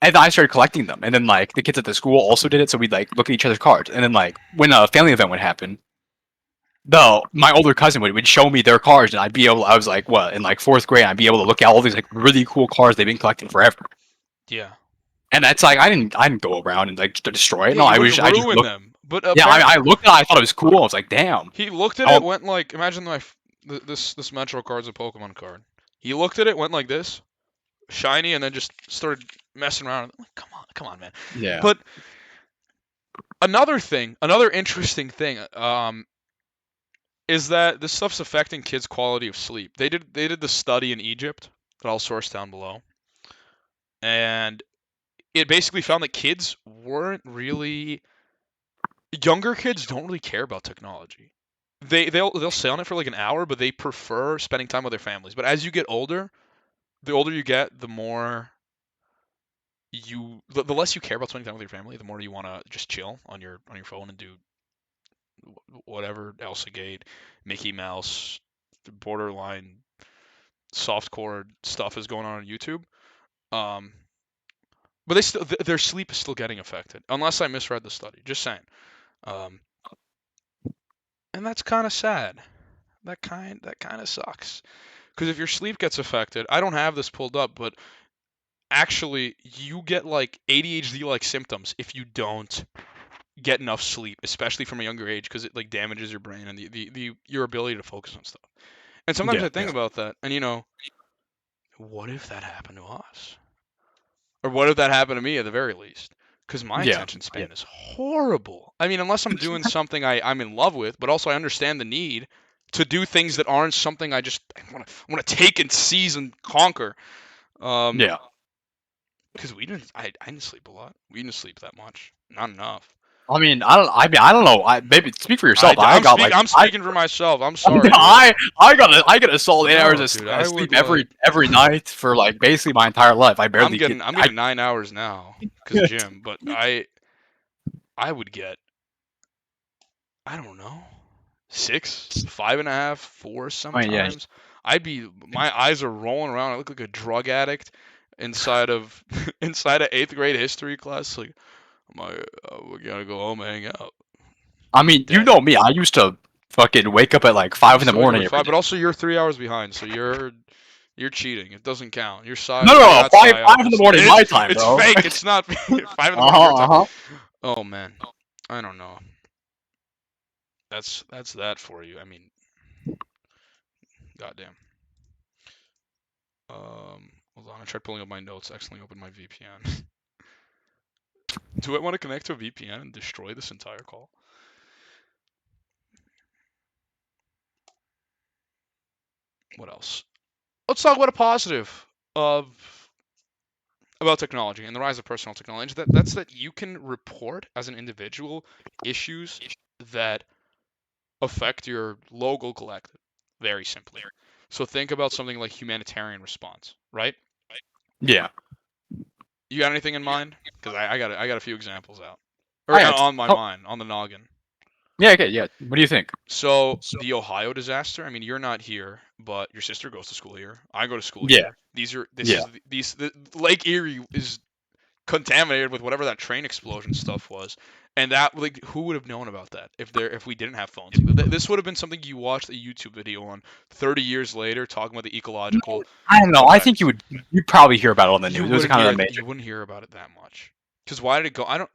[SPEAKER 2] and then I started collecting them. And then like the kids at the school also did it, so we'd like look at each other's cards. And then like when a family event would happen, though, my older cousin would show me their cards, and I was like, what, in like 4th grade, I'd be able to look at all these like really cool cards they've been collecting forever.
[SPEAKER 1] Yeah.
[SPEAKER 2] And that's like I didn't go around and like destroy it.
[SPEAKER 1] Yeah,
[SPEAKER 2] No,
[SPEAKER 1] you
[SPEAKER 2] I
[SPEAKER 1] wouldn't
[SPEAKER 2] just
[SPEAKER 1] ruin
[SPEAKER 2] looked.
[SPEAKER 1] them. But
[SPEAKER 2] Yeah, I looked at it, I thought it was cool. I was like, damn.
[SPEAKER 1] he looked at
[SPEAKER 2] Oh,
[SPEAKER 1] it, went like, imagine this Metro card's a Pokemon card. He looked at it, went like this, shiny, and then just started messing around. I'm like, come on, man.
[SPEAKER 2] yeah.
[SPEAKER 1] But another interesting thing, is that this stuff's affecting kids' quality of sleep. They did the study in Egypt that I'll source down below, and it basically found that younger kids don't really care about technology. They'll stay on it for like an hour, but they prefer spending time with their families. But as you get older, the older you get, the less you care about spending time with your family, the more you want to just chill on your phone and do whatever Elsa Gate, Mickey Mouse, borderline softcore stuff is going on YouTube. Um, but their sleep is still getting affected, unless I misread the study. Just saying. Um, and that's kind of sad. That kind of sucks. Because if your sleep gets affected, I don't have this pulled up, but actually you get like ADHD like symptoms if you don't get enough sleep, especially from a younger age, because it like damages your brain and your ability to focus on stuff. And sometimes
[SPEAKER 2] Yeah,
[SPEAKER 1] I think
[SPEAKER 2] yeah.
[SPEAKER 1] about that, and what if that happened to us? Or what if that happened to me at the very least? Because my
[SPEAKER 2] Yeah,
[SPEAKER 1] attention
[SPEAKER 2] yeah.
[SPEAKER 1] span is horrible. I mean, unless I'm doing something I'm in love with, but also I understand the need to do things that aren't something I want to take and seize and conquer.
[SPEAKER 2] Yeah.
[SPEAKER 1] Because I didn't sleep a lot. We didn't sleep that much. Not enough.
[SPEAKER 2] I don't know. Maybe speak for yourself.
[SPEAKER 1] I'm speaking for myself. I'm sorry. Dude.
[SPEAKER 2] I get a solid 8 hours of
[SPEAKER 1] dude, I
[SPEAKER 2] sleep
[SPEAKER 1] would,
[SPEAKER 2] every night for like basically my entire life. I barely
[SPEAKER 1] I'm getting 9 hours now because gym, but I would get, I don't know, 6, 5.5, 4
[SPEAKER 2] I mean, yeah.
[SPEAKER 1] sometimes. My eyes are rolling around. I look like a drug addict inside of inside of 8th grade history class. Like, we gotta go home and hang out.
[SPEAKER 2] I mean, you know me. I used to fucking wake up at like 5 in the
[SPEAKER 1] Still wake up
[SPEAKER 2] morning
[SPEAKER 1] at
[SPEAKER 2] every
[SPEAKER 1] 5,
[SPEAKER 2] day.
[SPEAKER 1] but also you're 3 hours behind, so you're cheating. It doesn't count. You're
[SPEAKER 2] No,
[SPEAKER 1] not
[SPEAKER 2] 5 in the morning my time,
[SPEAKER 1] It's
[SPEAKER 2] bro.
[SPEAKER 1] fake. It's not 5 in the morning your time.
[SPEAKER 2] Uh-huh.
[SPEAKER 1] Oh man, I don't know. That's that for you. I mean, goddamn. Hold on. I tried pulling up my notes. Accidentally opened my VPN. Do I want to connect to a VPN and destroy this entire call? What else? Let's talk about a positive of about technology and the rise of personal technology. That's that you can report as an individual issues that affect your local collective. Very simply. So think about something like humanitarian response, right?
[SPEAKER 2] Yeah.
[SPEAKER 1] You got anything in mind? Because I got a few examples out,
[SPEAKER 2] I
[SPEAKER 1] or
[SPEAKER 2] got-
[SPEAKER 1] on my
[SPEAKER 2] oh.
[SPEAKER 1] mind, on the noggin.
[SPEAKER 2] Yeah. Okay. Yeah. What do you think?
[SPEAKER 1] So the Ohio disaster. I mean, you're not here, but your sister goes to school here. I go to school
[SPEAKER 2] Yeah.
[SPEAKER 1] here.
[SPEAKER 2] Yeah.
[SPEAKER 1] The Lake Erie is contaminated with whatever that train explosion stuff was. And that, like, who would have known about that if we didn't have phones? This would have been something you watched a YouTube video on 30 years later talking about the ecological.
[SPEAKER 2] I don't know. I think
[SPEAKER 1] effects.
[SPEAKER 2] you'd probably hear about it on the
[SPEAKER 1] You
[SPEAKER 2] news. It was
[SPEAKER 1] wouldn't
[SPEAKER 2] kind
[SPEAKER 1] hear
[SPEAKER 2] of amazing.
[SPEAKER 1] you wouldn't hear about it that much. Because why did it go? I don't.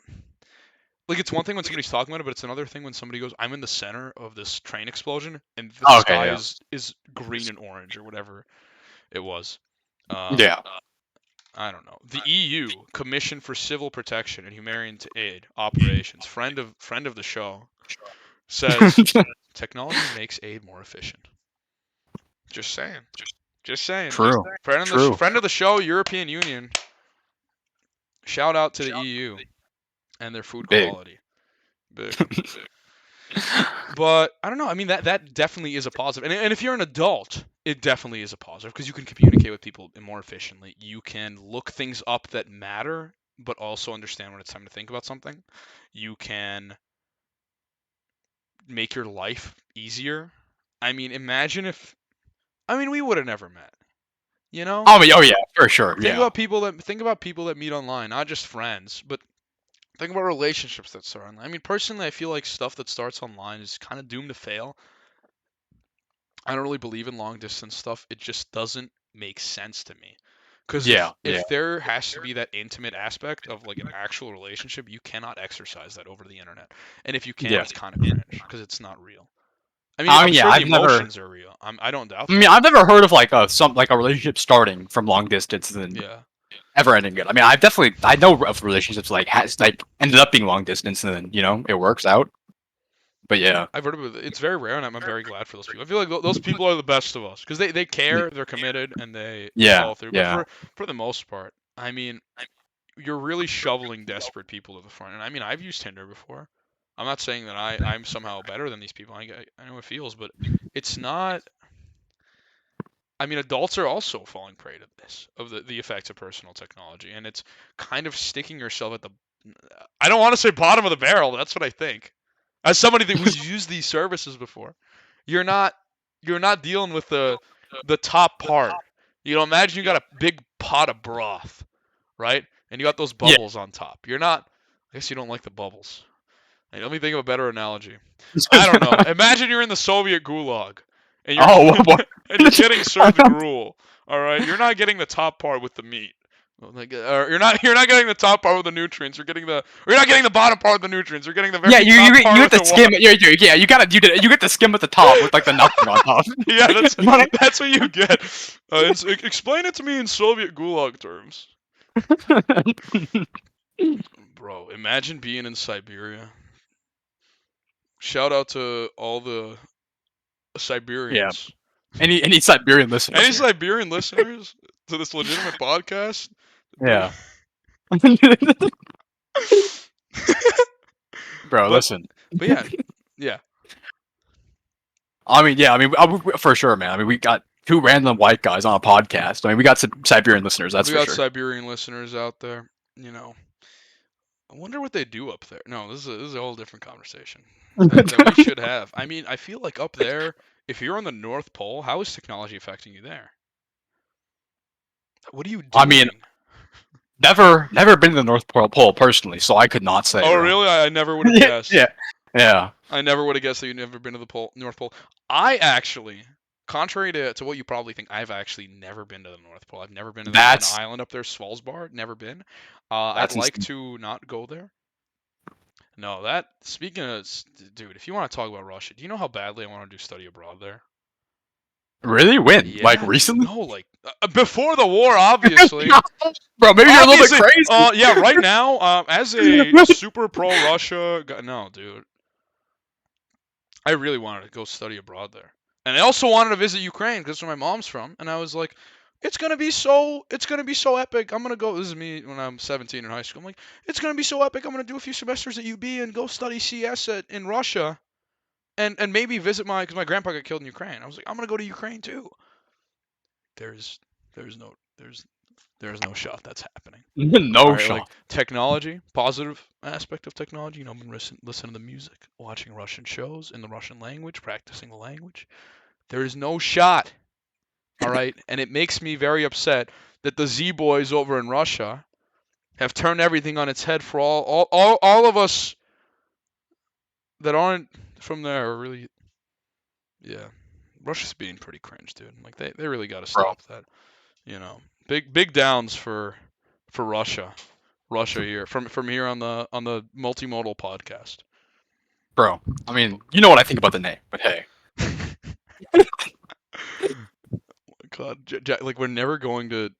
[SPEAKER 1] Like, it's one thing when somebody's talking about it, but it's another thing when somebody goes, "I'm in the center of this train explosion, and the
[SPEAKER 2] Okay,
[SPEAKER 1] sky
[SPEAKER 2] yeah.
[SPEAKER 1] is green and orange or whatever it was."
[SPEAKER 2] Yeah.
[SPEAKER 1] I don't know. The EU, Commission for Civil Protection and Humanitarian Aid Operations, friend of the show, says technology makes aid more efficient. Just saying. Just saying.
[SPEAKER 2] True.
[SPEAKER 1] Friend of the show, European Union. Shout out to the EU and their food
[SPEAKER 2] Big.
[SPEAKER 1] quality. Big. But I don't know. I mean, that definitely is a positive. And if you're an adult, it definitely is a positive because you can communicate with people more efficiently. You can look things up that matter, but also understand when it's time to think about something. You can make your life easier. I mean, imagine if. I mean, we would have never met. You know?
[SPEAKER 2] Oh yeah, for sure.
[SPEAKER 1] Think about people that meet online, not just friends, but think about relationships that start online. I mean, personally, I feel like stuff that starts online is kind of doomed to fail. I don't really believe in long distance stuff. It just doesn't make sense to me. Because if there has to be that intimate aspect of like an actual relationship, you cannot exercise that over the internet. And if you can, it's kind of cringe because it's not real. I mean, I'm sure the emotions are real. I don't doubt that.
[SPEAKER 2] I mean, I've never heard of like a relationship starting from long distance and then ever ending good. I mean, I know of relationships like ended up being long distance and then it works out. But yeah,
[SPEAKER 1] I've heard of it. It's very rare, and I'm very glad for those people. I feel like those people are the best of us because they care, they're committed, and they follow through. But for the most part, I mean, you're really shoveling desperate people to the front. And I mean, I've used Tinder before. I'm not saying that I'm somehow better than these people. I know it feels, but it's not. I mean, adults are also falling prey to this, of the effects of personal technology, and it's kind of sticking yourself at the. I don't want to say bottom of the barrel. But that's what I think. As somebody who's used these services before, you're not dealing with the top part. Imagine you got a big pot of broth, right? And you got those bubbles on top. You're not. I guess you don't like the bubbles. Let me think of a better analogy. I don't know. Imagine you're in the Soviet gulag, and you're and you're getting served gruel. All right, you're not getting the top part with the meat. You're not getting the top part with the nutrients. You're not getting the bottom part with the nutrients. You're getting the very top part
[SPEAKER 2] you
[SPEAKER 1] with
[SPEAKER 2] get the skim. You get the skim at the top with like the nothing on top.
[SPEAKER 1] Yeah, that's what you get. Explain it to me in Soviet gulag terms. Bro, imagine being in Siberia. Shout out to all the Siberians.
[SPEAKER 2] Yeah. Any Siberian listeners?
[SPEAKER 1] Any Siberian listeners to this legitimate podcast?
[SPEAKER 2] Yeah. Bro, listen.
[SPEAKER 1] But yeah.
[SPEAKER 2] I mean, for sure, man. I mean, we got two random white guys on a podcast. I mean, we got some Siberian listeners. That's for sure.
[SPEAKER 1] We got Siberian listeners out there. I wonder what they do up there. No, this is a whole different conversation that we should have. I mean, I feel like up there, if you're on the North Pole, how is technology affecting you there? What are you doing?
[SPEAKER 2] I mean, never been to the North Pole personally, so I could not say.
[SPEAKER 1] Oh, really? I never would have guessed.
[SPEAKER 2] Yeah.
[SPEAKER 1] I never would have guessed that you'd never been to the North Pole. I actually, contrary to what you probably think, I've actually never been to the North Pole. I've never been to that island up there, Svalbard. Never been. I'd like to not go there. No, speaking of, dude, if you want to talk about Russia, do you know how badly I want to do study abroad there?
[SPEAKER 2] Really? When?
[SPEAKER 1] Yeah,
[SPEAKER 2] like recently?
[SPEAKER 1] No, like before the war, obviously.
[SPEAKER 2] Bro, maybe you're a little bit crazy.
[SPEAKER 1] Yeah, right now, as a super pro Russia guy, no, dude. I really wanted to go study abroad there. And I also wanted to visit Ukraine because that's where my mom's from. And I was like, it's gonna be so epic. I'm gonna go. This is me when I'm 17 in high school. I'm like, it's gonna be so epic. I'm gonna do a few semesters at UB and go study CS in Russia, and maybe visit because my grandpa got killed in Ukraine. I was like, I'm gonna go to Ukraine too. There's no shot that's happening.
[SPEAKER 2] No shot.
[SPEAKER 1] Like, technology, positive aspect of technology. I've been listening to the music, watching Russian shows in the Russian language, practicing the language. There is no shot. All right, and it makes me very upset that the Z boys over in Russia have turned everything on its head for all of us that aren't from there are really, yeah. Russia's being pretty cringe, dude. Like they really got to
[SPEAKER 2] bro.
[SPEAKER 1] stop that. You know, big downs for Russia. Russia here from here on the multimodal podcast.
[SPEAKER 2] Bro, I mean, you know what I think about the name, but hey.
[SPEAKER 1] God, like we're never going to.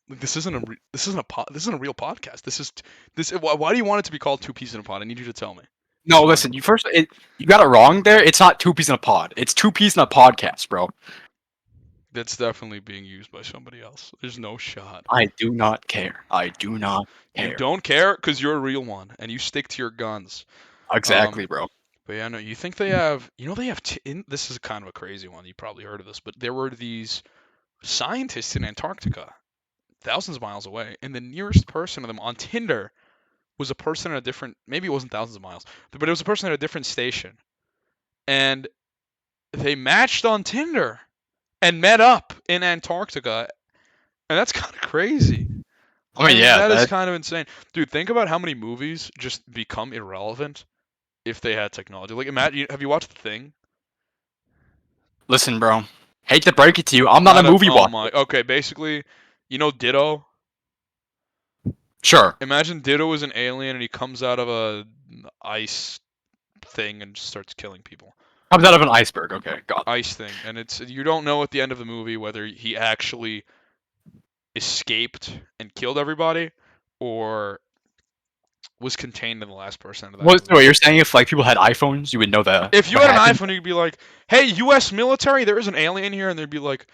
[SPEAKER 1] Like, this isn't a this isn't a real podcast. This. Why do you want it to be called Two Peas in a Pod? I need you to tell me.
[SPEAKER 2] No, listen, you got it wrong there. It's not Two Peas in a Pod. It's Two Peas in a Podcast, bro.
[SPEAKER 1] That's definitely being used by somebody else. There's no shot.
[SPEAKER 2] I do not care. I do not care.
[SPEAKER 1] You don't care because you're a real one and you stick to your guns.
[SPEAKER 2] Exactly, bro.
[SPEAKER 1] But yeah, no, you think they have, they have, this is kind of a crazy one. You probably heard of this, but there were these scientists in Antarctica, thousands of miles away, and the nearest person to them on Tinder was a person at a different, maybe it wasn't thousands of miles, but it was a person at a different station. And they matched on Tinder and met up in Antarctica. And that's kind of crazy.
[SPEAKER 2] I mean, yeah,
[SPEAKER 1] that is kind of insane. Dude, think about how many movies just become irrelevant if they had technology. Like, imagine, have you watched The Thing?
[SPEAKER 2] Listen, bro. Hate to break it to you, I'm not a movie watcher.
[SPEAKER 1] Okay, basically, Ditto?
[SPEAKER 2] Sure.
[SPEAKER 1] Imagine Ditto is an alien and he comes out of a ice thing and just starts killing people.
[SPEAKER 2] Comes out of an iceberg. Okay, got it.
[SPEAKER 1] Ice thing, and you don't know at the end of the movie whether he actually escaped and killed everybody or was contained in the last person of that.
[SPEAKER 2] What you're saying? If like people had iPhones, you would know that.
[SPEAKER 1] If you had an iPhone, you'd be like, "Hey, U.S. military, there is an alien here," and they'd be like,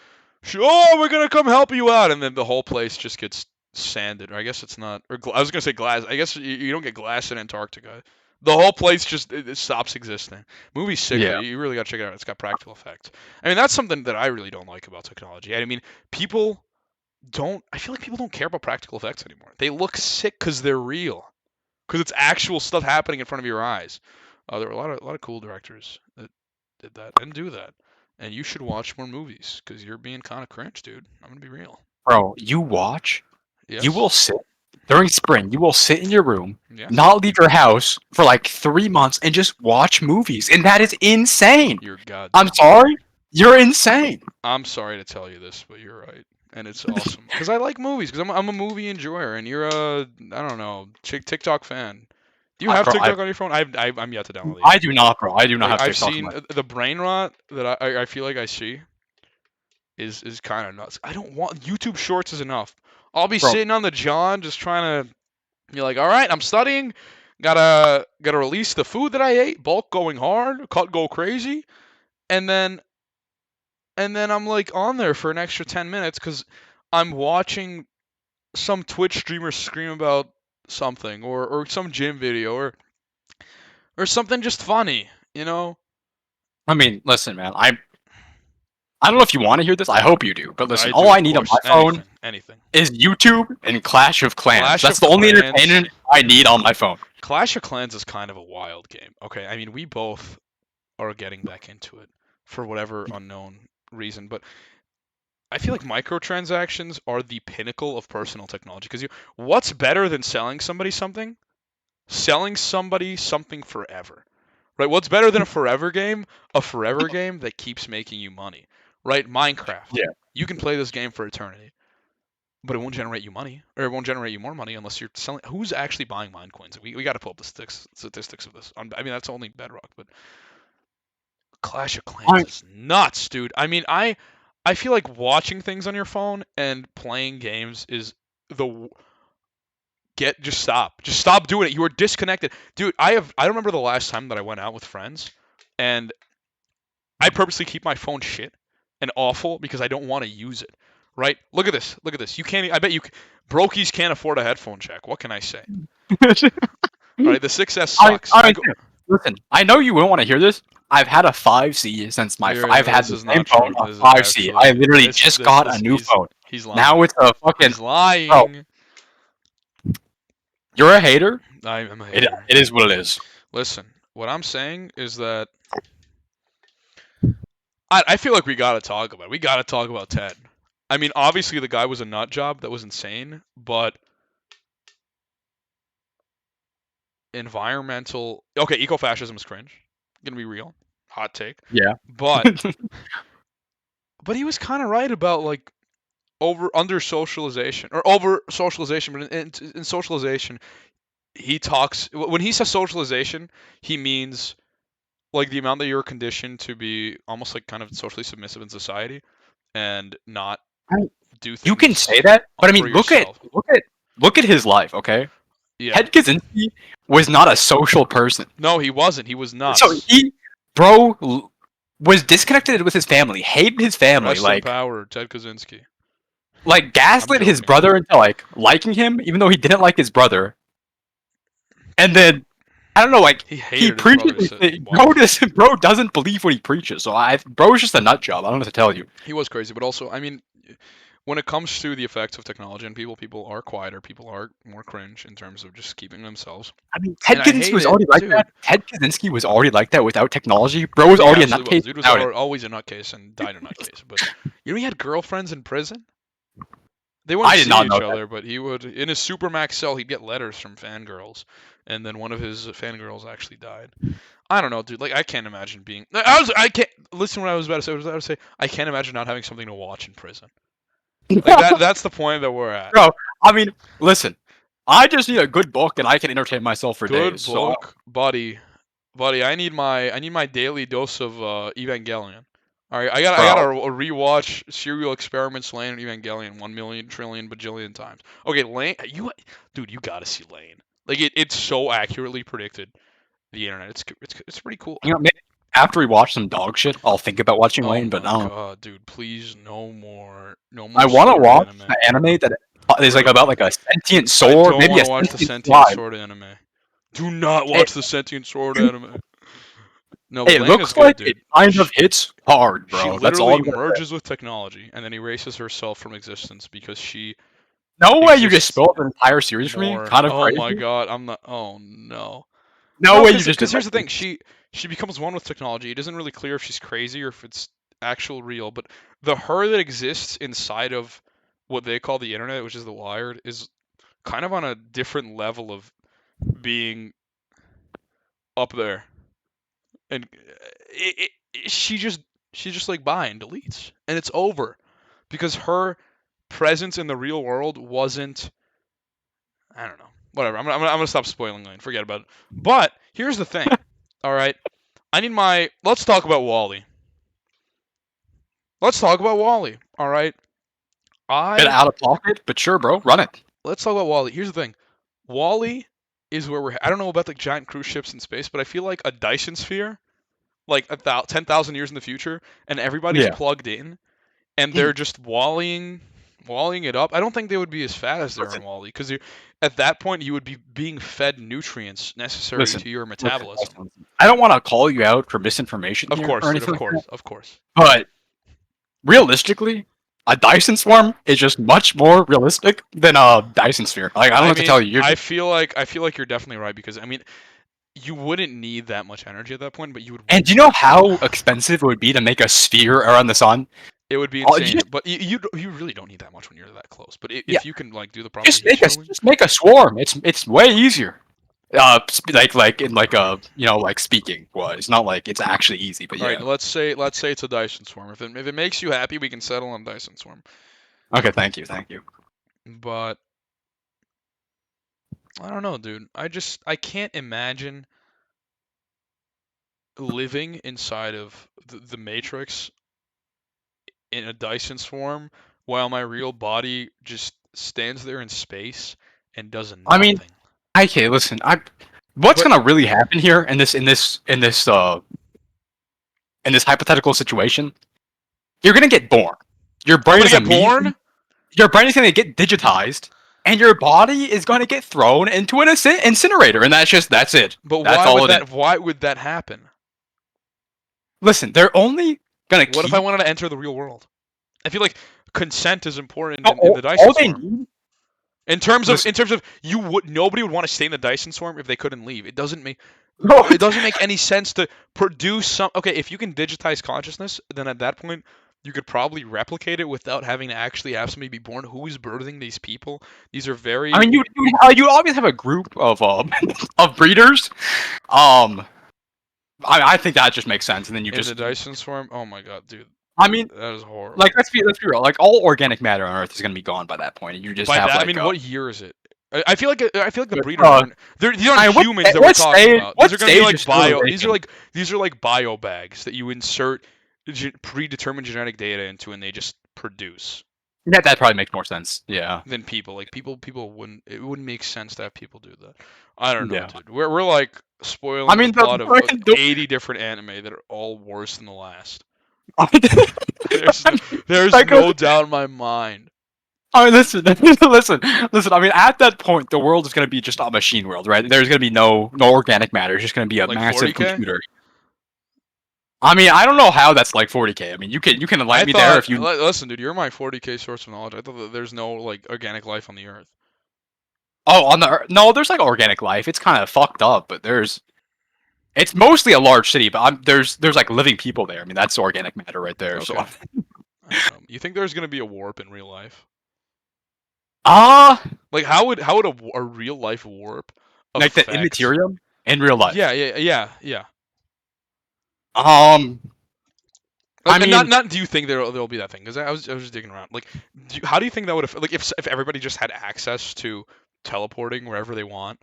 [SPEAKER 1] "Oh, we're gonna come help you out," and then the whole place just gets sanded. Or I guess it's not. Or I was gonna say glass. I guess you don't get glass in Antarctica. The whole place just it stops existing. Movie's sick.
[SPEAKER 2] Yeah.
[SPEAKER 1] You really gotta check it out. It's got practical effects. I mean, that's something that I really don't like about technology. I mean, people don't. I feel like people don't care about practical effects anymore. They look sick because they're real. Because it's actual stuff happening in front of your eyes. There were a lot of cool directors that did that and do that. And you should watch more movies because you're being kind of cringe, dude. I'm gonna be real.
[SPEAKER 2] Bro, you watch.
[SPEAKER 1] Yes.
[SPEAKER 2] You will sit during spring. You will sit in your room,
[SPEAKER 1] Yes.
[SPEAKER 2] not leave your house for like 3 months, and just watch movies. And that is insane.
[SPEAKER 1] You're goddamn.
[SPEAKER 2] I'm sorry. You're insane.
[SPEAKER 1] I'm sorry to tell you this, but you're right. And it's awesome because I like movies. Because I'm a movie enjoyer, and you're a I don't know TikTok fan. Do you have TikTok on your phone? I'm yet to download it.
[SPEAKER 2] I do not, bro. I do not have
[SPEAKER 1] I've
[SPEAKER 2] TikTok.
[SPEAKER 1] seen the brain rot that I feel like I see is kind of nuts. I don't want YouTube Shorts is enough. I'll be sitting on the John just trying to. You're like, all right, I'm studying. Gotta release the food that I ate. Bulk going hard. Cut go crazy. And then I'm like on there for an extra 10 minutes because I'm watching some Twitch streamer scream about something or some gym video or something just funny, you know?
[SPEAKER 2] I mean, listen, man. I don't know if you want to hear this. I hope you do. But listen,
[SPEAKER 1] I
[SPEAKER 2] all
[SPEAKER 1] do,
[SPEAKER 2] I
[SPEAKER 1] of
[SPEAKER 2] need on
[SPEAKER 1] course.
[SPEAKER 2] my phone
[SPEAKER 1] anything.
[SPEAKER 2] is YouTube and Clash of Clans.
[SPEAKER 1] Clash
[SPEAKER 2] That's
[SPEAKER 1] of
[SPEAKER 2] the only
[SPEAKER 1] Clans.
[SPEAKER 2] entertainment I need on my phone.
[SPEAKER 1] Clash of Clans is kind of a wild game. Okay, I mean, we both are getting back into it for whatever unknown reason, but I feel like microtransactions are the pinnacle of personal technology because what's better than selling somebody something? Selling somebody something forever. Right? What's better than a forever game? A forever game that keeps making you money. Right? Minecraft.
[SPEAKER 2] Yeah.
[SPEAKER 1] You can play this game for eternity. But it won't generate you money, or it won't generate you more money unless you're selling. Who's actually buying Minecoins? We got to pull up the statistics of this. I mean, that's only Bedrock, but Clash of Clans is nuts, dude. I mean, I feel like watching things on your phone and playing games is just stop doing it. You are disconnected, dude. I don't remember the last time that I went out with friends, and I purposely keep my phone shit and awful because I don't want to use it. Right? Look at this. You can't. I bet you brokies can't afford a headphone jack. What can I say? All right, the 6S sucks.
[SPEAKER 2] Listen, I know you won't want to hear this. I've had a 5C since I've had the same phone, a 5C. I literally just got a new phone.
[SPEAKER 1] He's lying.
[SPEAKER 2] Now it's a fucking.
[SPEAKER 1] He's lying.
[SPEAKER 2] Bro, you're a hater.
[SPEAKER 1] I am a hater.
[SPEAKER 2] It is what it is.
[SPEAKER 1] Listen, what I'm saying is that I feel like we gotta talk about it. We gotta talk about Ted. I mean, obviously the guy was a nut job that was insane, but environmental. Okay, ecofascism is cringe. Gonna be real. Hot take.
[SPEAKER 2] Yeah.
[SPEAKER 1] But he was kind of right about like under socialization or over socialization, but in socialization, he talks when he says socialization, he means like the amount that you're conditioned to be almost like kind of socially submissive in society and not
[SPEAKER 2] I-
[SPEAKER 1] do things
[SPEAKER 2] You can say that, but I
[SPEAKER 1] for
[SPEAKER 2] mean,
[SPEAKER 1] yourself.
[SPEAKER 2] look at his life, okay?
[SPEAKER 1] Yeah.
[SPEAKER 2] Ted Kaczynski was not a social person.
[SPEAKER 1] No, he wasn't. He was not.
[SPEAKER 2] So was disconnected with his family, hated his family,
[SPEAKER 1] Rest in power, Ted Kaczynski.
[SPEAKER 2] like gaslit his
[SPEAKER 1] joking.
[SPEAKER 2] brother into like liking him, even though he didn't like his brother. And then I don't know, like
[SPEAKER 1] He
[SPEAKER 2] he
[SPEAKER 1] hated his
[SPEAKER 2] preaches.
[SPEAKER 1] brother. He said,
[SPEAKER 2] Bro doesn't believe what he preaches. So bro's just a nut job. I don't know what to tell you.
[SPEAKER 1] he was crazy, but also, I mean, when it comes to the effects of technology and people are quieter, people are more cringe in terms of just keeping themselves.
[SPEAKER 2] I mean, Ted
[SPEAKER 1] And I
[SPEAKER 2] Kaczynski
[SPEAKER 1] hate
[SPEAKER 2] was
[SPEAKER 1] it,
[SPEAKER 2] already like
[SPEAKER 1] dude.
[SPEAKER 2] that. Ted Kaczynski was already like that without technology. Bro was
[SPEAKER 1] He
[SPEAKER 2] already a
[SPEAKER 1] absolutely
[SPEAKER 2] nutcase
[SPEAKER 1] was. Dude was
[SPEAKER 2] without it.
[SPEAKER 1] always a nutcase and died a nutcase. But you know, he had girlfriends in prison. They
[SPEAKER 2] I
[SPEAKER 1] wouldn't
[SPEAKER 2] did
[SPEAKER 1] see
[SPEAKER 2] not
[SPEAKER 1] each
[SPEAKER 2] know that.
[SPEAKER 1] other, but he would in his supermax cell. He'd get letters from fangirls, and then one of his fangirls actually died. I don't know, dude. Like I can't imagine being. I can't listen. What I was about to say. I was about to say. I can't imagine not having something to watch in prison. Like that. That's the point that we're at.
[SPEAKER 2] Bro, I mean, listen, I just need a good book and I can entertain myself for
[SPEAKER 1] Good
[SPEAKER 2] days.
[SPEAKER 1] book, buddy. I need my daily dose of Evangelion. All right, I gotta rewatch Serial Experiments Lane and Evangelion 1,000,000 trillion bajillion times. Okay, Lane, dude, you gotta see Lane. Like it so accurately predicted the internet. It's pretty cool.
[SPEAKER 2] You know, maybe after we watch some dog shit, I'll think about watching
[SPEAKER 1] Oh
[SPEAKER 2] Lane. But
[SPEAKER 1] my
[SPEAKER 2] I don't.
[SPEAKER 1] god, dude, please no more
[SPEAKER 2] I want to
[SPEAKER 1] sword
[SPEAKER 2] watch
[SPEAKER 1] anime.
[SPEAKER 2] an anime that is like about like a sentient
[SPEAKER 1] I
[SPEAKER 2] sword,
[SPEAKER 1] don't
[SPEAKER 2] maybe
[SPEAKER 1] want
[SPEAKER 2] a
[SPEAKER 1] to watch the
[SPEAKER 2] sentient
[SPEAKER 1] Sentient
[SPEAKER 2] slime.
[SPEAKER 1] Sword anime. Do not watch the Sentient Sword anime. No,
[SPEAKER 2] It
[SPEAKER 1] Lane
[SPEAKER 2] looks
[SPEAKER 1] is good,
[SPEAKER 2] like
[SPEAKER 1] dude.
[SPEAKER 2] it kind of hits hard,
[SPEAKER 1] She
[SPEAKER 2] bro. That's all.
[SPEAKER 1] literally
[SPEAKER 2] I'm gonna say.
[SPEAKER 1] merges with technology and then erases herself from existence because she
[SPEAKER 2] No way you just
[SPEAKER 1] exists
[SPEAKER 2] spoiled an entire series for me.
[SPEAKER 1] more.
[SPEAKER 2] Kind of
[SPEAKER 1] Oh
[SPEAKER 2] crazy.
[SPEAKER 1] my god, I'm not. Oh no.
[SPEAKER 2] No way you just did
[SPEAKER 1] Because here's
[SPEAKER 2] that.
[SPEAKER 1] the thing, she becomes one with technology. It isn't really clear if she's crazy or if it's actual real, but the her that exists inside of what they call the internet, which is the Wired, is kind of on a different level of being up there, and she just like bye and deletes, and it's over because her presence in the real world wasn't. I don't know. Whatever. I'm gonna stop spoiling Lane. Forget about it. But here's the thing. All right. I need my. Let's talk about Wally. Let's talk about Wally. All right.
[SPEAKER 2] Bit out of pocket, but sure, bro, run it.
[SPEAKER 1] Let's talk about Wally. Here's the thing. Wally is where we're. I don't know about the giant cruise ships in space, but I feel like a Dyson sphere, like 10,000 years in the future, and everybody's
[SPEAKER 2] Yeah.
[SPEAKER 1] plugged in, and they're just wallying it up. I don't think they would be as fat as they're on Wally, because at that point you would be being fed nutrients necessary
[SPEAKER 2] Listen,
[SPEAKER 1] to your metabolism.
[SPEAKER 2] I don't want to call you out for misinformation
[SPEAKER 1] Of
[SPEAKER 2] here
[SPEAKER 1] course,
[SPEAKER 2] or
[SPEAKER 1] dude,
[SPEAKER 2] anything
[SPEAKER 1] of
[SPEAKER 2] like
[SPEAKER 1] course,
[SPEAKER 2] that,
[SPEAKER 1] of course.
[SPEAKER 2] but realistically, a Dyson swarm is just much more realistic than a Dyson sphere. Like I don't know what to tell you.
[SPEAKER 1] I feel like you're definitely right because I mean, you wouldn't need that much energy at that point, but you would.
[SPEAKER 2] And do you know how expensive it would be to make a sphere around the sun?
[SPEAKER 1] It would be
[SPEAKER 2] Oh,
[SPEAKER 1] insane,
[SPEAKER 2] just-
[SPEAKER 1] but you really don't need that much when you're that close. But if
[SPEAKER 2] Yeah.
[SPEAKER 1] you can like do the proper
[SPEAKER 2] Just
[SPEAKER 1] heat shielding-
[SPEAKER 2] just make a swarm. It's way easier. Like in like a like speaking was. It's not like it's actually easy, but yeah.
[SPEAKER 1] All right, let's say it's a Dyson swarm. If it makes you happy, we can settle on Dyson swarm.
[SPEAKER 2] Okay, thank you.
[SPEAKER 1] But I don't know, dude. I can't imagine living inside of the Matrix in a Dyson swarm while my real body just stands there in space and does nothing.
[SPEAKER 2] I mean, okay, listen. What's
[SPEAKER 1] But-
[SPEAKER 2] gonna really happen here in this hypothetical situation? You're gonna get born. Your brain
[SPEAKER 1] I'm
[SPEAKER 2] is
[SPEAKER 1] gonna get
[SPEAKER 2] immediately-
[SPEAKER 1] born.
[SPEAKER 2] Your brain is gonna get digitized, and your body is gonna get thrown into an incinerator, and that's it.
[SPEAKER 1] But
[SPEAKER 2] That's
[SPEAKER 1] why
[SPEAKER 2] all
[SPEAKER 1] would
[SPEAKER 2] it
[SPEAKER 1] that? Why would that happen?
[SPEAKER 2] Listen, they're only gonna.
[SPEAKER 1] What if I
[SPEAKER 2] keep-
[SPEAKER 1] wanted to enter the real world? I feel like consent is important
[SPEAKER 2] No,
[SPEAKER 1] in the Dyson
[SPEAKER 2] all they
[SPEAKER 1] swarm.
[SPEAKER 2] need?
[SPEAKER 1] In terms of
[SPEAKER 2] Listen-
[SPEAKER 1] nobody would want to stay in the Dyson swarm if they couldn't leave. It doesn't make
[SPEAKER 2] No,
[SPEAKER 1] any sense to produce some. Okay, if you can digitize consciousness, then at that point You could probably replicate it without having to actually have somebody be born. Who is birthing these people? These are very.
[SPEAKER 2] I mean, you always have a group of of breeders. I think that just makes sense, and then you
[SPEAKER 1] in
[SPEAKER 2] just
[SPEAKER 1] the Dyson swarm. Oh my god, dude,
[SPEAKER 2] I mean,
[SPEAKER 1] that is horrible.
[SPEAKER 2] like let's be real. Like all organic matter on Earth is gonna be gone by that point, and you just
[SPEAKER 1] By
[SPEAKER 2] have
[SPEAKER 1] that,
[SPEAKER 2] like
[SPEAKER 1] I mean,
[SPEAKER 2] a-
[SPEAKER 1] what year is it? I feel like the breeders
[SPEAKER 2] uh,
[SPEAKER 1] aren't. These aren't
[SPEAKER 2] what-
[SPEAKER 1] humans that
[SPEAKER 2] what
[SPEAKER 1] we're talking
[SPEAKER 2] stage-
[SPEAKER 1] about.
[SPEAKER 2] what
[SPEAKER 1] These are gonna be
[SPEAKER 2] stage
[SPEAKER 1] like
[SPEAKER 2] of
[SPEAKER 1] bio.
[SPEAKER 2] civilization?
[SPEAKER 1] These are like bio bags that you insert predetermined genetic data into, and they just produce.
[SPEAKER 2] that probably makes more sense. Yeah.
[SPEAKER 1] Than people. Like people wouldn't. It wouldn't make sense to have people do that. I don't know,
[SPEAKER 2] Yeah.
[SPEAKER 1] dude. We're like spoiling
[SPEAKER 2] I mean,
[SPEAKER 1] the plot of
[SPEAKER 2] the-
[SPEAKER 1] 80 different anime that are all worse than the last.
[SPEAKER 2] I
[SPEAKER 1] There's
[SPEAKER 2] Like,
[SPEAKER 1] no doubt in my mind.
[SPEAKER 2] mean, listen. I mean, at that point, the world is going to be just a machine world, right? There's going to be no organic matter. It's just going to be a
[SPEAKER 1] Like
[SPEAKER 2] massive
[SPEAKER 1] 40K?
[SPEAKER 2] computer. I mean, I don't know how that's like 40K. I mean, you can enlighten me there if you.
[SPEAKER 1] Listen, dude, you're my 40K source of knowledge. I thought that there's no like organic life on the Earth.
[SPEAKER 2] Oh, on the no, there's like organic life. It's kind of fucked up, but there's. It's mostly a large city, but there's like living people there. I mean, that's organic matter right there. So.
[SPEAKER 1] Okay. I don't know. You think there's gonna be a warp in real life? Like how would a real life warp
[SPEAKER 2] Like the
[SPEAKER 1] affect-
[SPEAKER 2] immaterium in real life.
[SPEAKER 1] Yeah.
[SPEAKER 2] I
[SPEAKER 1] Like,
[SPEAKER 2] mean,
[SPEAKER 1] not. Do you think there'll be that thing? Because I was just digging around. Like, how do you think that would affect? Like, if everybody just had access to teleporting wherever they want,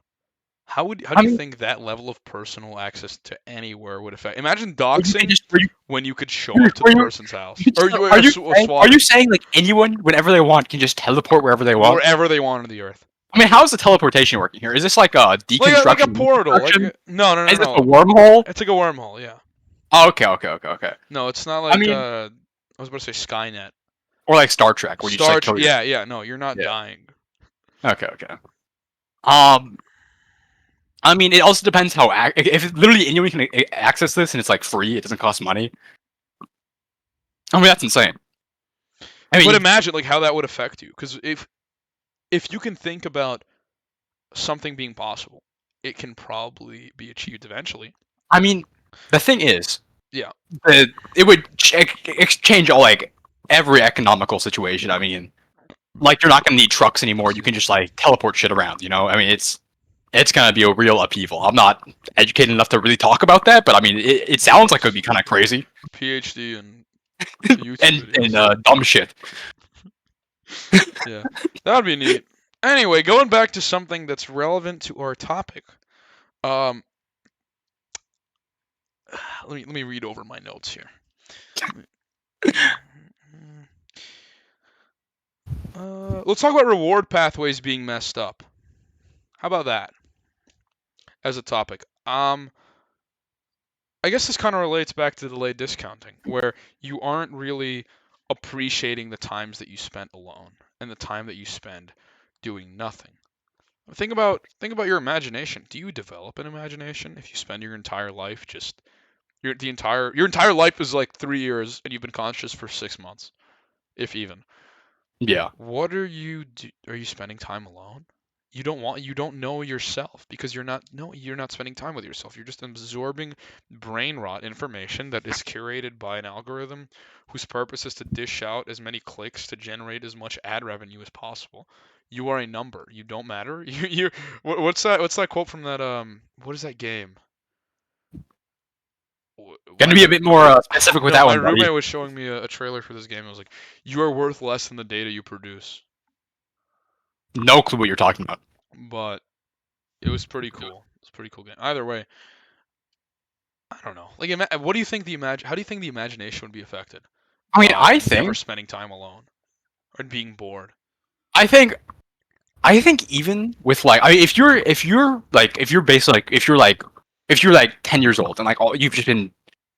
[SPEAKER 1] how do you think that level of personal access to anywhere would affect? Imagine doxing when you could show up to the person's house.
[SPEAKER 2] Are you saying like anyone, whenever they want, can just teleport wherever they want?
[SPEAKER 1] Wherever they want on the Earth.
[SPEAKER 2] I mean, how's the teleportation working here? Is this like a deconstruction?
[SPEAKER 1] Like a portal. Like, no.
[SPEAKER 2] Is this a wormhole?
[SPEAKER 1] It's like a wormhole. Yeah.
[SPEAKER 2] Oh, okay.
[SPEAKER 1] No, it's not like.
[SPEAKER 2] I mean-
[SPEAKER 1] I was about to say Skynet.
[SPEAKER 2] Or like Star Trek, where you just like kill your-
[SPEAKER 1] Yeah. No, you're not
[SPEAKER 2] Yeah.
[SPEAKER 1] dying.
[SPEAKER 2] Okay. I mean, it also depends how if literally anyone can access this and it's like free, it doesn't cost money. I mean, that's insane. I mean,
[SPEAKER 1] But imagine like how that would affect you, because if you can think about something being possible, it can probably be achieved eventually.
[SPEAKER 2] I mean, the thing is,
[SPEAKER 1] Yeah.
[SPEAKER 2] it would change all like every economical situation. I mean, like you're not gonna need trucks anymore. You can just like teleport shit around. You know, I mean, it's gonna be a real upheaval. I'm not educated enough to really talk about that, but I mean, it sounds like it would be kind of crazy
[SPEAKER 1] PhD and YouTube
[SPEAKER 2] and
[SPEAKER 1] videos.
[SPEAKER 2] dumb shit.
[SPEAKER 1] Yeah, that would be neat. Anyway, going back to something that's relevant to our topic. Let me read over my notes here. Let's talk about reward pathways being messed up. How about that as a topic? I guess this kind of relates back to delayed discounting, where you aren't really appreciating the times that you spent alone and the time that you spend doing nothing. Think about your imagination. Do you develop an imagination if you spend your entire life just your entire life is like 3 years and you've been conscious for 6 months, if even?
[SPEAKER 2] Yeah.
[SPEAKER 1] What are you are you spending time alone? You don't know yourself because you're not spending time with yourself. You're just absorbing brain rot information that is curated by an algorithm whose purpose is to dish out as many clicks to generate as much ad revenue as possible. You are a number. You don't matter. What's that quote from that what is that game?
[SPEAKER 2] Gonna be a bit more specific with that
[SPEAKER 1] My
[SPEAKER 2] one. buddy.
[SPEAKER 1] roommate was showing me a trailer for this game. It was like, you are worth less than the data you produce.
[SPEAKER 2] No clue what you're talking about.
[SPEAKER 1] But it was pretty cool. It's a pretty cool game. Either way, I don't know. Like, what do you think how do you think the imagination would be affected?
[SPEAKER 2] I mean, I
[SPEAKER 1] Never
[SPEAKER 2] think
[SPEAKER 1] spending time alone or being bored.
[SPEAKER 2] I think even with like, I mean, if you're basically like if you're like 10 years old and like you've just been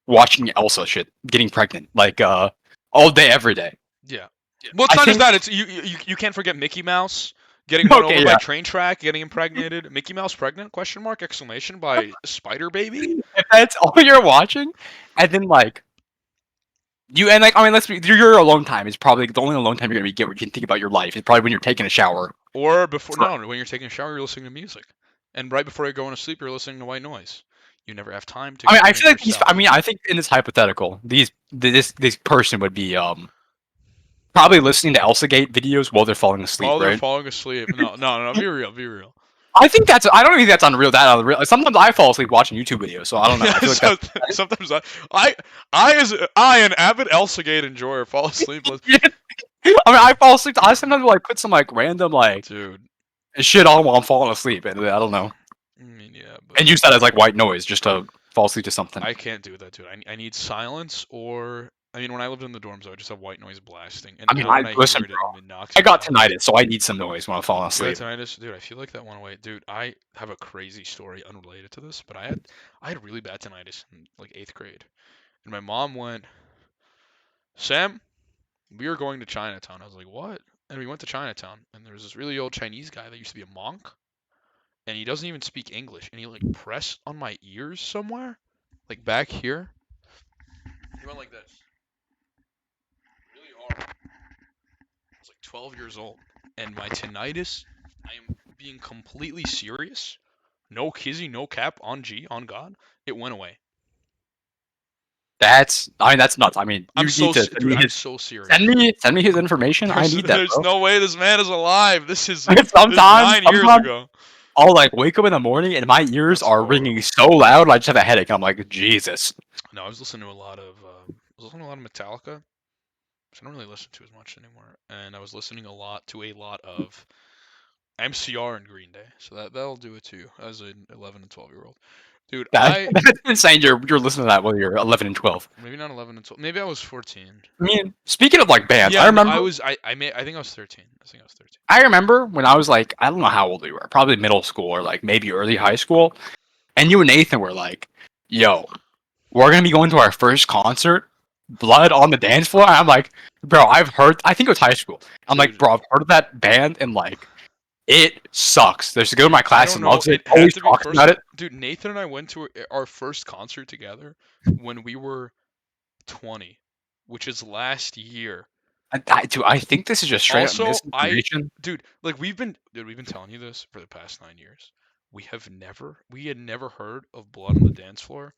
[SPEAKER 2] watching Elsa shit getting pregnant like all day every day.
[SPEAKER 1] Yeah. Well, it's
[SPEAKER 2] I
[SPEAKER 1] not just
[SPEAKER 2] think-
[SPEAKER 1] that. It's you can't forget Mickey Mouse getting run
[SPEAKER 2] Okay,
[SPEAKER 1] over by
[SPEAKER 2] yeah.
[SPEAKER 1] a train track, getting impregnated. Mickey Mouse pregnant? Question mark! Exclamation by Spider Baby.
[SPEAKER 2] If that's all you're watching, and then like you and like I mean, your alone time is probably the only alone time you're gonna get where you can think about your life. It's probably when you're taking a shower.
[SPEAKER 1] Or before when you're taking a shower, you're listening to music, and right before you're going to sleep, you're listening to white noise. You never have time to.
[SPEAKER 2] I mean, I
[SPEAKER 1] experience
[SPEAKER 2] feel like
[SPEAKER 1] yourself.
[SPEAKER 2] I think in this hypothetical, this person would be probably listening to ElsaGate videos while they're falling asleep,
[SPEAKER 1] While they're
[SPEAKER 2] right?
[SPEAKER 1] falling asleep. No. Be real. Be real.
[SPEAKER 2] I think that's. I don't think that's unreal. That unreal. Sometimes I fall asleep watching YouTube videos, so I don't know. I feel like
[SPEAKER 1] So,
[SPEAKER 2] that's.
[SPEAKER 1] sometimes an avid ElsaGate enjoyer, fall asleep.
[SPEAKER 2] I mean, I fall asleep. I sometimes like put some like random like
[SPEAKER 1] Dude.
[SPEAKER 2] shit on while I'm falling asleep, and I don't know.
[SPEAKER 1] I mean, yeah, but
[SPEAKER 2] And use that as like white noise just to fall asleep to something.
[SPEAKER 1] I can't do that, dude. I need silence, or I mean, when I lived in the dorms, I would just have white noise blasting. And
[SPEAKER 2] I mean,
[SPEAKER 1] now when I
[SPEAKER 2] listen,
[SPEAKER 1] hear it,
[SPEAKER 2] bro.
[SPEAKER 1] it knocks
[SPEAKER 2] I
[SPEAKER 1] me
[SPEAKER 2] got
[SPEAKER 1] out.
[SPEAKER 2] tinnitus, so I need some noise when I'm falling
[SPEAKER 1] You got
[SPEAKER 2] asleep.
[SPEAKER 1] tinnitus, dude. I feel like that went away, dude. I have a crazy story unrelated to this, but I had really bad tinnitus in like 8th grade, and my mom went, Sam, we are going to Chinatown. I was like, what? And we went to Chinatown, and there was this really old Chinese guy that used to be a monk, and he doesn't even speak English, and he like pressed on my ears somewhere, like back here. He went like this, really hard. I was like 12 years old, and my tinnitus, I am being completely serious, no kizzy, no cap, on G, on God, it went away.
[SPEAKER 2] I mean, that's nuts. I mean, you need to
[SPEAKER 1] dude, I'm so serious.
[SPEAKER 2] send me his information. I need that.
[SPEAKER 1] There's
[SPEAKER 2] Bro.
[SPEAKER 1] no way this man is alive. This is
[SPEAKER 2] Sometimes
[SPEAKER 1] 9 years ago.
[SPEAKER 2] I'll like wake up in the morning and my ears
[SPEAKER 1] That's
[SPEAKER 2] are
[SPEAKER 1] horrible.
[SPEAKER 2] ringing so loud. I just have a headache. I'm like, Jesus.
[SPEAKER 1] No, I was listening to a lot of Metallica, which I don't really listen to as much anymore, and I was listening a lot of MCR and Green Day. So that'll do it too, as an 11 and 12-year-old. Dude,
[SPEAKER 2] That's insane. You're listening to that when you're 11 and 12.
[SPEAKER 1] maybe not 11 and 12. Maybe I was 14.
[SPEAKER 2] I mean, speaking of like bands,
[SPEAKER 1] Yeah,
[SPEAKER 2] I remember.
[SPEAKER 1] I think I was 13. I think I was 13.
[SPEAKER 2] I remember when I was like, I don't know how old we were, probably middle school or like maybe early high school, and you and Nathan were like, "Yo, we're gonna be going to our first concert, Blood on the Dance Floor." And I'm like, "Bro, I've heard. I think it was high school. I'm like,
[SPEAKER 1] Dude.
[SPEAKER 2] bro, I've heard of that band, and like, it sucks. There's a girl in my class and loves it.
[SPEAKER 1] had
[SPEAKER 2] Always
[SPEAKER 1] to be
[SPEAKER 2] talks about it.
[SPEAKER 1] Dude, Nathan and I went to our first concert together when we were 20, which is last year.
[SPEAKER 2] Dude, I think this is just straight
[SPEAKER 1] Also,
[SPEAKER 2] up misinformation.
[SPEAKER 1] Dude, like we've been telling you this for the past 9 years. We had never heard of Blood on the Dance Floor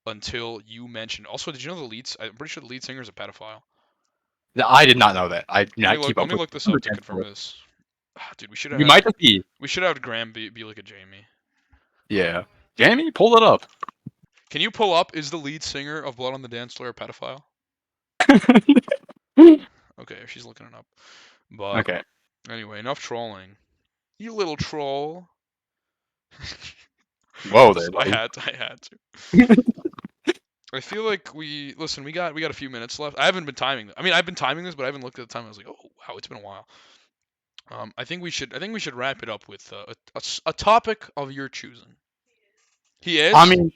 [SPEAKER 1] until you mentioned. Also, did you know I'm pretty sure the lead singer is a pedophile.
[SPEAKER 2] I did not know that. I do not keep up
[SPEAKER 1] Let me
[SPEAKER 2] with
[SPEAKER 1] look this up to
[SPEAKER 2] Dance
[SPEAKER 1] confirm
[SPEAKER 2] Floor.
[SPEAKER 1] this. Dude, we
[SPEAKER 2] might just be.
[SPEAKER 1] We should have Graham be like a Jamie.
[SPEAKER 2] Yeah. Jamie, pull it up.
[SPEAKER 1] Can you pull up? Is the lead singer of Blood on the Dance Floor a pedophile? Okay, she's looking it up. But
[SPEAKER 2] Okay.
[SPEAKER 1] anyway, enough trolling. You little troll.
[SPEAKER 2] Whoa there.
[SPEAKER 1] I
[SPEAKER 2] buddy.
[SPEAKER 1] had to. I feel like we got a few minutes left. I haven't been timing. I mean, I've been timing this, but I haven't looked at the time. I was like, oh wow, it's been a while. I think we should wrap it up with a topic of your choosing. He is.
[SPEAKER 2] I mean,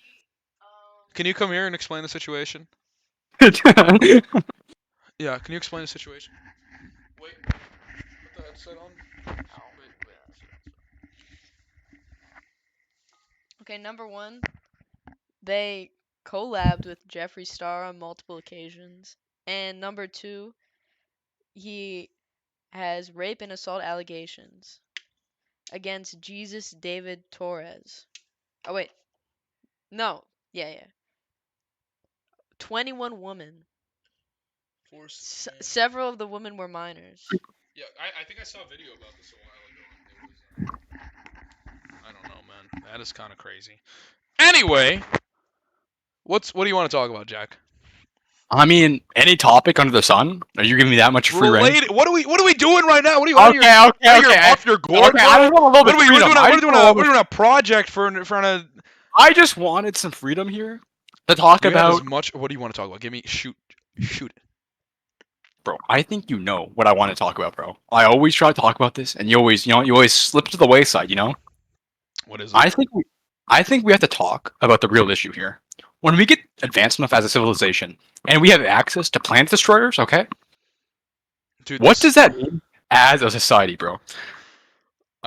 [SPEAKER 1] Can you come here and explain the situation?
[SPEAKER 2] okay.
[SPEAKER 1] Yeah, can you explain the situation? Wait, put the headset on.
[SPEAKER 3] Okay, number one, they collabed with Jeffree Star on multiple occasions. And number two, he has rape and assault allegations against Jesus David Torres. Oh, wait. No. Yeah. 21 women. Several of the women were minors.
[SPEAKER 1] Yeah, I think I saw a video about this a while ago. I don't know, man. That is kind of crazy. Anyway, what do you want to talk about, Jack?
[SPEAKER 2] I mean, any topic under the sun? Are you giving me that much free reign?
[SPEAKER 1] What are we doing right now? What are you?
[SPEAKER 2] Okay.
[SPEAKER 1] Off your gourd,
[SPEAKER 2] Okay, I
[SPEAKER 1] bro?
[SPEAKER 2] just want a little bit of freedom.
[SPEAKER 1] We're doing a project for front of.
[SPEAKER 2] I just wanted some freedom here to talk
[SPEAKER 1] You have
[SPEAKER 2] about.
[SPEAKER 1] as much. What do you want to talk about? Give me shoot it.
[SPEAKER 2] Bro, I think you know what I want to talk about, bro. I always try to talk about this, and you always slip to the wayside, you know?
[SPEAKER 1] What is it?
[SPEAKER 2] I think we have to talk about the real issue here. When we get advanced enough as a civilization, and we have access to planet destroyers, okay?
[SPEAKER 1] Dude,
[SPEAKER 2] What does that mean as a society, bro?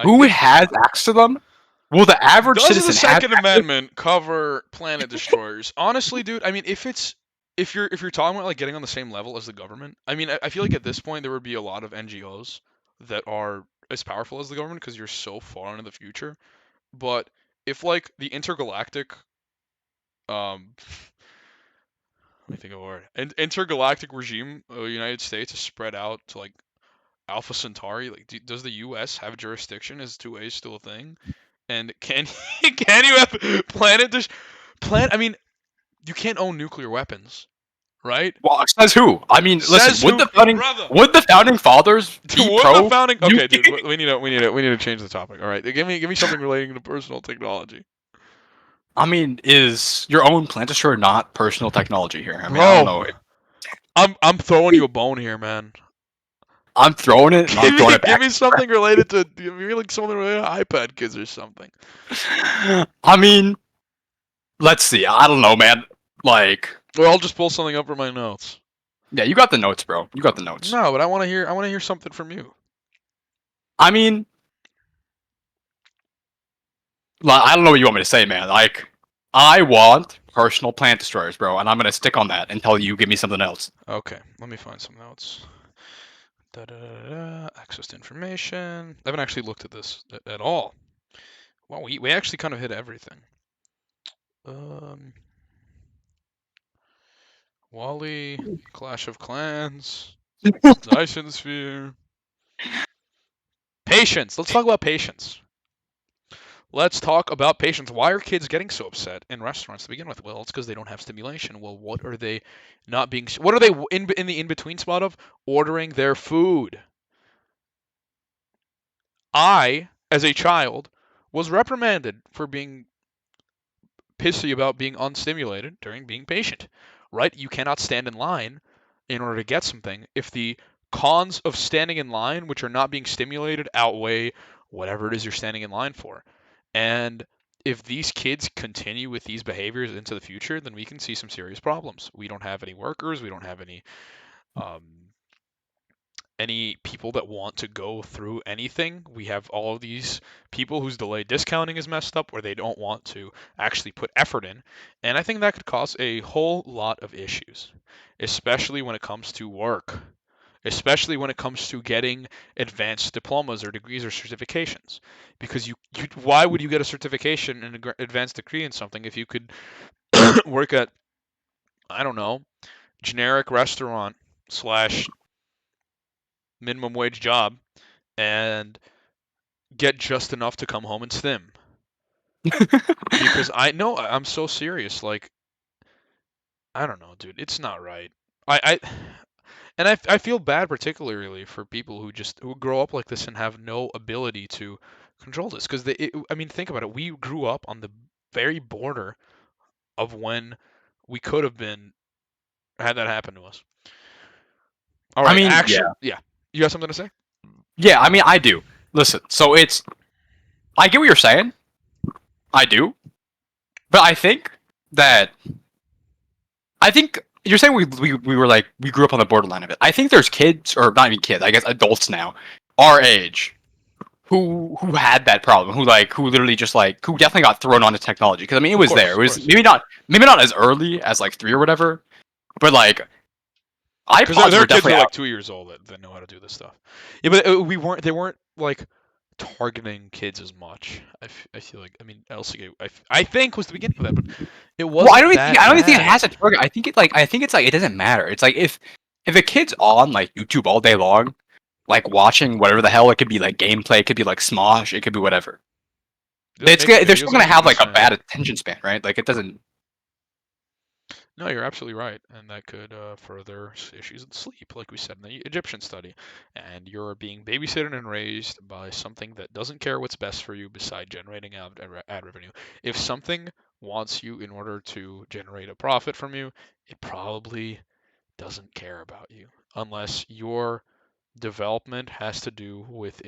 [SPEAKER 2] Who has access to them? Will the average
[SPEAKER 1] Does
[SPEAKER 2] citizen
[SPEAKER 1] the Second
[SPEAKER 2] have
[SPEAKER 1] Amendment cover planet destroyers? Honestly, dude, I mean, if you're talking about like getting on the same level as the government, I mean, I feel like at this point there would be a lot of NGOs that are as powerful as the government because you're so far into the future. But if like the intergalactic Let me think of a word. Intergalactic regime of the United States is spread out to like Alpha Centauri. Like, does the U.S. have jurisdiction? Is 2A still a thing? And can you have planet? I mean, you can't own nuclear weapons, right?
[SPEAKER 2] Well, says who? I mean, listen.
[SPEAKER 1] Says who, brother?
[SPEAKER 2] Would the founding fathers be
[SPEAKER 1] Would
[SPEAKER 2] pro?
[SPEAKER 1] the founding? Okay, dude,
[SPEAKER 2] nuclear?
[SPEAKER 1] we need to change the topic. All right, give me something relating to personal technology.
[SPEAKER 2] I mean, is your own plant destroyer not personal technology here? I mean,
[SPEAKER 1] Bro,
[SPEAKER 2] I don't know.
[SPEAKER 1] I'm throwing you a bone here, man.
[SPEAKER 2] I'm throwing it. And I'm throwing it
[SPEAKER 1] Give
[SPEAKER 2] back.
[SPEAKER 1] me something related to. Give me like something related to iPad kids or something.
[SPEAKER 2] I mean, let's see. I don't know, man. Like,
[SPEAKER 1] Or I'll just pull something up from my notes.
[SPEAKER 2] yeah, you got the notes, bro. You got the notes.
[SPEAKER 1] No, but I want to hear something from you.
[SPEAKER 2] I mean, I don't know what you want me to say, man. Like, I want personal plant destroyers, bro, and I'm gonna stick on that until you give me something else.
[SPEAKER 1] Okay, let me find some notes. Access to information. I haven't actually looked at this at all. Well, we actually kind of hit everything. Wally, Clash of Clans, Dyson Sphere. Patience. Let's talk about patience. Let's talk about patience. Why are kids getting so upset in restaurants to begin with? Well, it's because they don't have stimulation. Well, what are they not being? What are they in the in between spot of ordering their food? I, as a child, was reprimanded for being pissy about being unstimulated during being patient. Right? You cannot stand in line in order to get something if the cons of standing in line, which are not being stimulated, outweigh whatever it is you're standing in line for. And if these kids continue with these behaviors into the future, then we can see some serious problems. We don't have any workers. We don't have any people that want to go through anything. We have all of these people whose delayed discounting is messed up, where they don't want to actually put effort in. And I think that could cause a whole lot of issues, especially when it comes to work, especially when it comes to getting advanced diplomas or degrees or certifications. Because why would you get a certification and an advanced degree in something if you could work at, I don't know, generic restaurant slash minimum wage job and get just enough to come home and stim? Because I'm so serious. Like, I don't know, dude. It's not right. I feel bad particularly for people who grow up like this and have no ability to control this. Because I mean, think about it. We grew up on the very border of when we could have been had that happen to us. All right,
[SPEAKER 2] I mean,
[SPEAKER 1] actually, yeah. You got something to say?
[SPEAKER 2] yeah. I mean, I do. Listen, so I get what you're saying. I do, but I think you're saying we were like we grew up on the borderline of it. I think there's kids, or not even kids, I guess adults now, our age, who had that problem, who literally just who definitely got thrown onto technology. Because I mean, it was
[SPEAKER 1] course,
[SPEAKER 2] there. It
[SPEAKER 1] of
[SPEAKER 2] was
[SPEAKER 1] course.
[SPEAKER 2] maybe not as early as like 3 or whatever, but like
[SPEAKER 1] Because
[SPEAKER 2] iPods
[SPEAKER 1] there
[SPEAKER 2] were
[SPEAKER 1] are kids who
[SPEAKER 2] definitely
[SPEAKER 1] are like
[SPEAKER 2] out.
[SPEAKER 1] 2 years old that know how to do this stuff. Yeah, but they weren't like targeting kids as much. I feel like, I mean, LCK I think was the beginning of that, but it
[SPEAKER 2] Well,
[SPEAKER 1] wasn't
[SPEAKER 2] I don't even think it
[SPEAKER 1] bad.
[SPEAKER 2] has a target. I think it's like it doesn't matter. It's like if a kid's on like YouTube all day long, like watching whatever the hell, it could be like gameplay, it could be like Smosh, it could be whatever. They're still gonna have like a bad attention span, right? Like it doesn't.
[SPEAKER 1] No, you're absolutely right, and that could further issues with sleep, like we said in the Egyptian study. And you're being babysitted and raised by something that doesn't care what's best for you beside generating ad revenue. If something wants you in order to generate a profit from you, it probably doesn't care about you, unless your development has to do with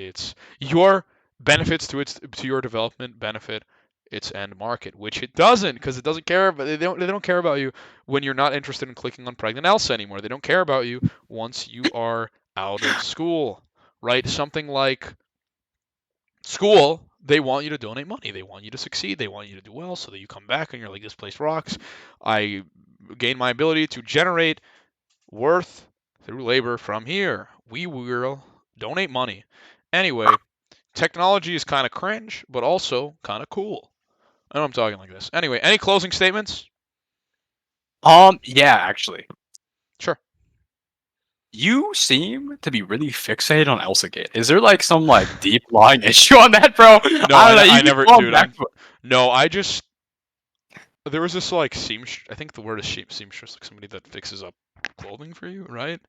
[SPEAKER 1] your benefits to your development benefit its end market, which it doesn't, because it doesn't care. But they don't care about you when you're not interested in clicking on pregnant Elsa anymore. They don't care about you once you are out of school, right? Something like school, they want you to donate money. They want you to succeed. They want you to do well so that you come back and you're like, this place rocks. I gain my ability to generate worth through labor from here. We will donate money. Anyway, technology is kind of cringe, but also kind of cool. I know I'm talking like this. Anyway, any closing statements?
[SPEAKER 2] Yeah, actually.
[SPEAKER 1] Sure.
[SPEAKER 2] You seem to be really fixated on Elsagate. Is there like some like deep lying issue on that, bro?
[SPEAKER 1] No,
[SPEAKER 2] I don't know. You
[SPEAKER 1] I
[SPEAKER 2] keep
[SPEAKER 1] never,
[SPEAKER 2] going
[SPEAKER 1] dude.
[SPEAKER 2] back to it.
[SPEAKER 1] No, I just there was this like seamstress. I think the word is seamstress, like somebody that fixes up clothing for you, right?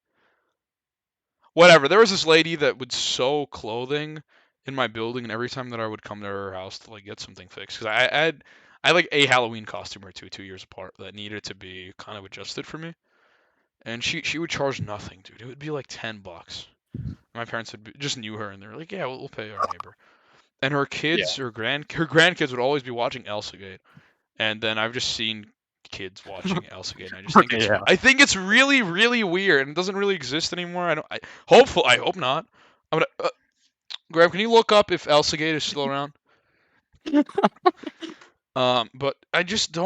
[SPEAKER 1] Whatever. There was this lady that would sew clothing in my building, and every time that I would come to her house to like get something fixed, because I had like a Halloween costume or two 2 years apart that needed to be kind of adjusted for me, and she would charge nothing, dude. It would be like $10. My parents just knew her, and they were like, "Yeah, we'll pay our neighbor." And her
[SPEAKER 2] Yeah.
[SPEAKER 1] kids, her grandkids would always be watching Elsagate, and then I've just seen kids watching Elsagate, and I just think
[SPEAKER 2] Okay,
[SPEAKER 1] it's
[SPEAKER 2] yeah.
[SPEAKER 1] I think it's really really weird, and it doesn't really exist anymore. I hope not. I'm gonna Graham, can you look up if Elsagate is still around? But I just I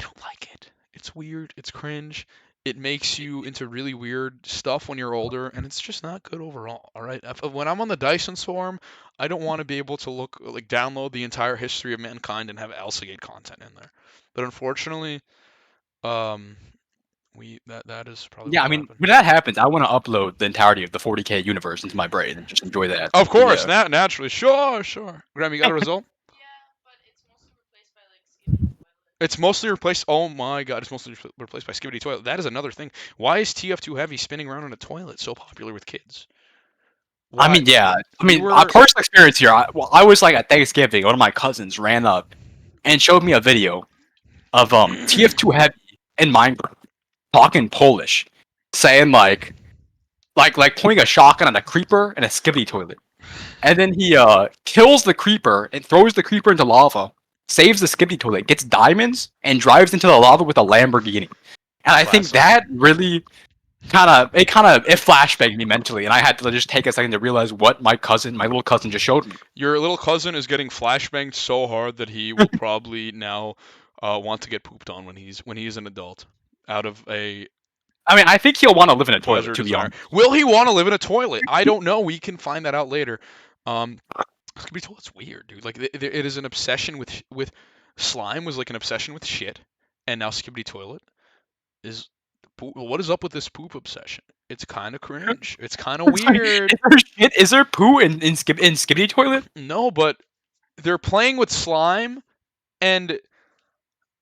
[SPEAKER 1] don't like it. It's weird. It's cringe. It makes you into really weird stuff when you're older, and it's just not good overall. All right. When I'm on the Dyson Swarm, I don't want to be able to download the entire history of mankind and have Elsagate content in there. But unfortunately, um, that is probably
[SPEAKER 2] Yeah, I
[SPEAKER 1] what'll
[SPEAKER 2] mean,
[SPEAKER 1] happen.
[SPEAKER 2] when that happens, I want to upload the entirety of the 40K universe into my brain and just enjoy that.
[SPEAKER 1] Of
[SPEAKER 2] But
[SPEAKER 1] course,
[SPEAKER 2] yeah.
[SPEAKER 1] naturally, sure. Graham, you got a result? It's mostly replaced. Oh my god, it's mostly replaced by Skibidi Toilet. That is another thing. Why is TF2 Heavy spinning around in a toilet so popular with kids?
[SPEAKER 2] I
[SPEAKER 1] Why?
[SPEAKER 2] mean, yeah. I
[SPEAKER 1] We
[SPEAKER 2] mean, a
[SPEAKER 1] were.
[SPEAKER 2] personal experience here. I was like at Thanksgiving. One of my cousins ran up and showed me a video of TF2 Heavy in Minecraft talking Polish, saying like pointing a shotgun at a creeper and a skibidi toilet, and then he kills the creeper and throws the creeper into lava, saves the skibidi toilet, gets diamonds, and drives into the lava with a Lamborghini. And I think
[SPEAKER 1] Classic.
[SPEAKER 2] that really it flashbanged me mentally, and I had to just take a second to realize what my little cousin, just showed me.
[SPEAKER 1] Your little cousin is getting flashbanged so hard that he will probably now want to get pooped on when he's an adult, out of a
[SPEAKER 2] I mean, I think he'll want to live in a toilet,
[SPEAKER 1] pleasure
[SPEAKER 2] to be
[SPEAKER 1] desire.
[SPEAKER 2] honest.
[SPEAKER 1] Will he want to live in a toilet? I don't know. We can find that out later. Skibidi Toilet's weird, dude. Like it is an obsession with slime was like an obsession with shit, and now Skibidi Toilet is what is up with this poop obsession? It's kind of cringe. It's kind of
[SPEAKER 2] It's like,
[SPEAKER 1] weird.
[SPEAKER 2] is there poo in skibidi toilet?
[SPEAKER 1] No, but they're playing with slime and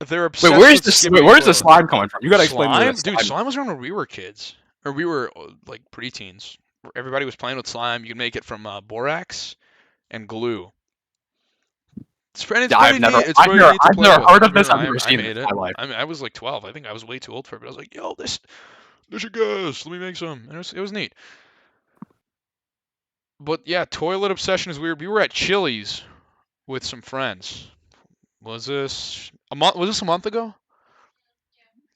[SPEAKER 1] they're
[SPEAKER 2] Wait,
[SPEAKER 1] obsessed with Skibidi
[SPEAKER 2] where's the
[SPEAKER 1] Toilet.
[SPEAKER 2] slime coming from? You gotta explain where the
[SPEAKER 1] Slime, dude.
[SPEAKER 2] slime.
[SPEAKER 1] Slime was around when we were kids, or we were like preteens. Everybody was playing with slime. You could make it from borax and glue. It's pretty, it's
[SPEAKER 2] Yeah,
[SPEAKER 1] pretty neat. It's pretty neat to
[SPEAKER 2] I've
[SPEAKER 1] play
[SPEAKER 2] never
[SPEAKER 1] with.
[SPEAKER 2] heard of this. I've never
[SPEAKER 1] I
[SPEAKER 2] seen this
[SPEAKER 1] made
[SPEAKER 2] in
[SPEAKER 1] it.
[SPEAKER 2] my life.
[SPEAKER 1] I mean, I was like 12. I think I was way too old for it, but I was like, "Yo, this should guess. Let me make some." And it was neat. But yeah, toilet obsession is weird. We were at Chili's with some friends. Was this a month? Was this a month ago?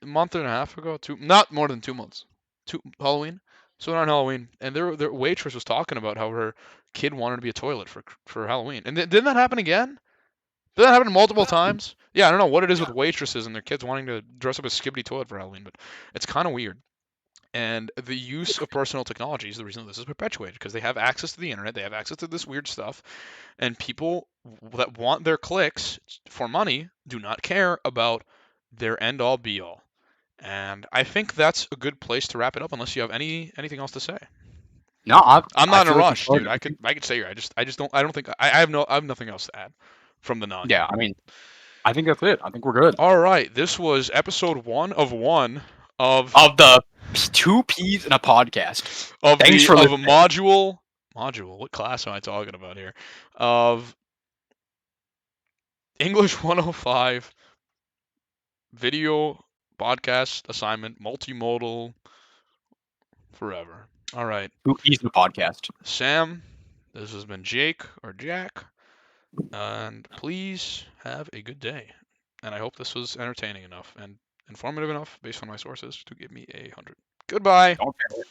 [SPEAKER 1] A month and a half ago? Not more than 2 months. Halloween. So on Halloween, and their waitress was talking about how her kid wanted to be a toilet for Halloween. And didn't that happen again? Did that happen multiple times? Yeah, I don't know what it is with waitresses and their kids wanting to dress up as Skibidi Toilet for Halloween, but it's kind of weird. And the use of personal technology is the reason this is perpetuated because they have access to the internet, they have access to this weird stuff, and people that want their clicks for money do not care about their end all be all. And I think that's a good place to wrap it up, unless you have anything else to say.
[SPEAKER 2] No,
[SPEAKER 1] I'm
[SPEAKER 2] I
[SPEAKER 1] not in a
[SPEAKER 2] feel like
[SPEAKER 1] rush, dude. I could stay here. I just don't think I have nothing else to add from the non.
[SPEAKER 2] Yeah, I mean, I think that's it. I think we're good.
[SPEAKER 1] All right, this was episode one of
[SPEAKER 2] Of the two peas in a podcast.
[SPEAKER 1] of
[SPEAKER 2] Thanks
[SPEAKER 1] the
[SPEAKER 2] for
[SPEAKER 1] of a
[SPEAKER 2] listening.
[SPEAKER 1] module. What class am I talking about here? Of English 105 video podcast assignment, multimodal, forever. All right,
[SPEAKER 2] Two peas in a podcast.
[SPEAKER 1] Sam. This has been Jake or Jack, and please have a good day. And I hope this was entertaining enough and informative enough based on my sources to give me 100. Goodbye.
[SPEAKER 2] Don't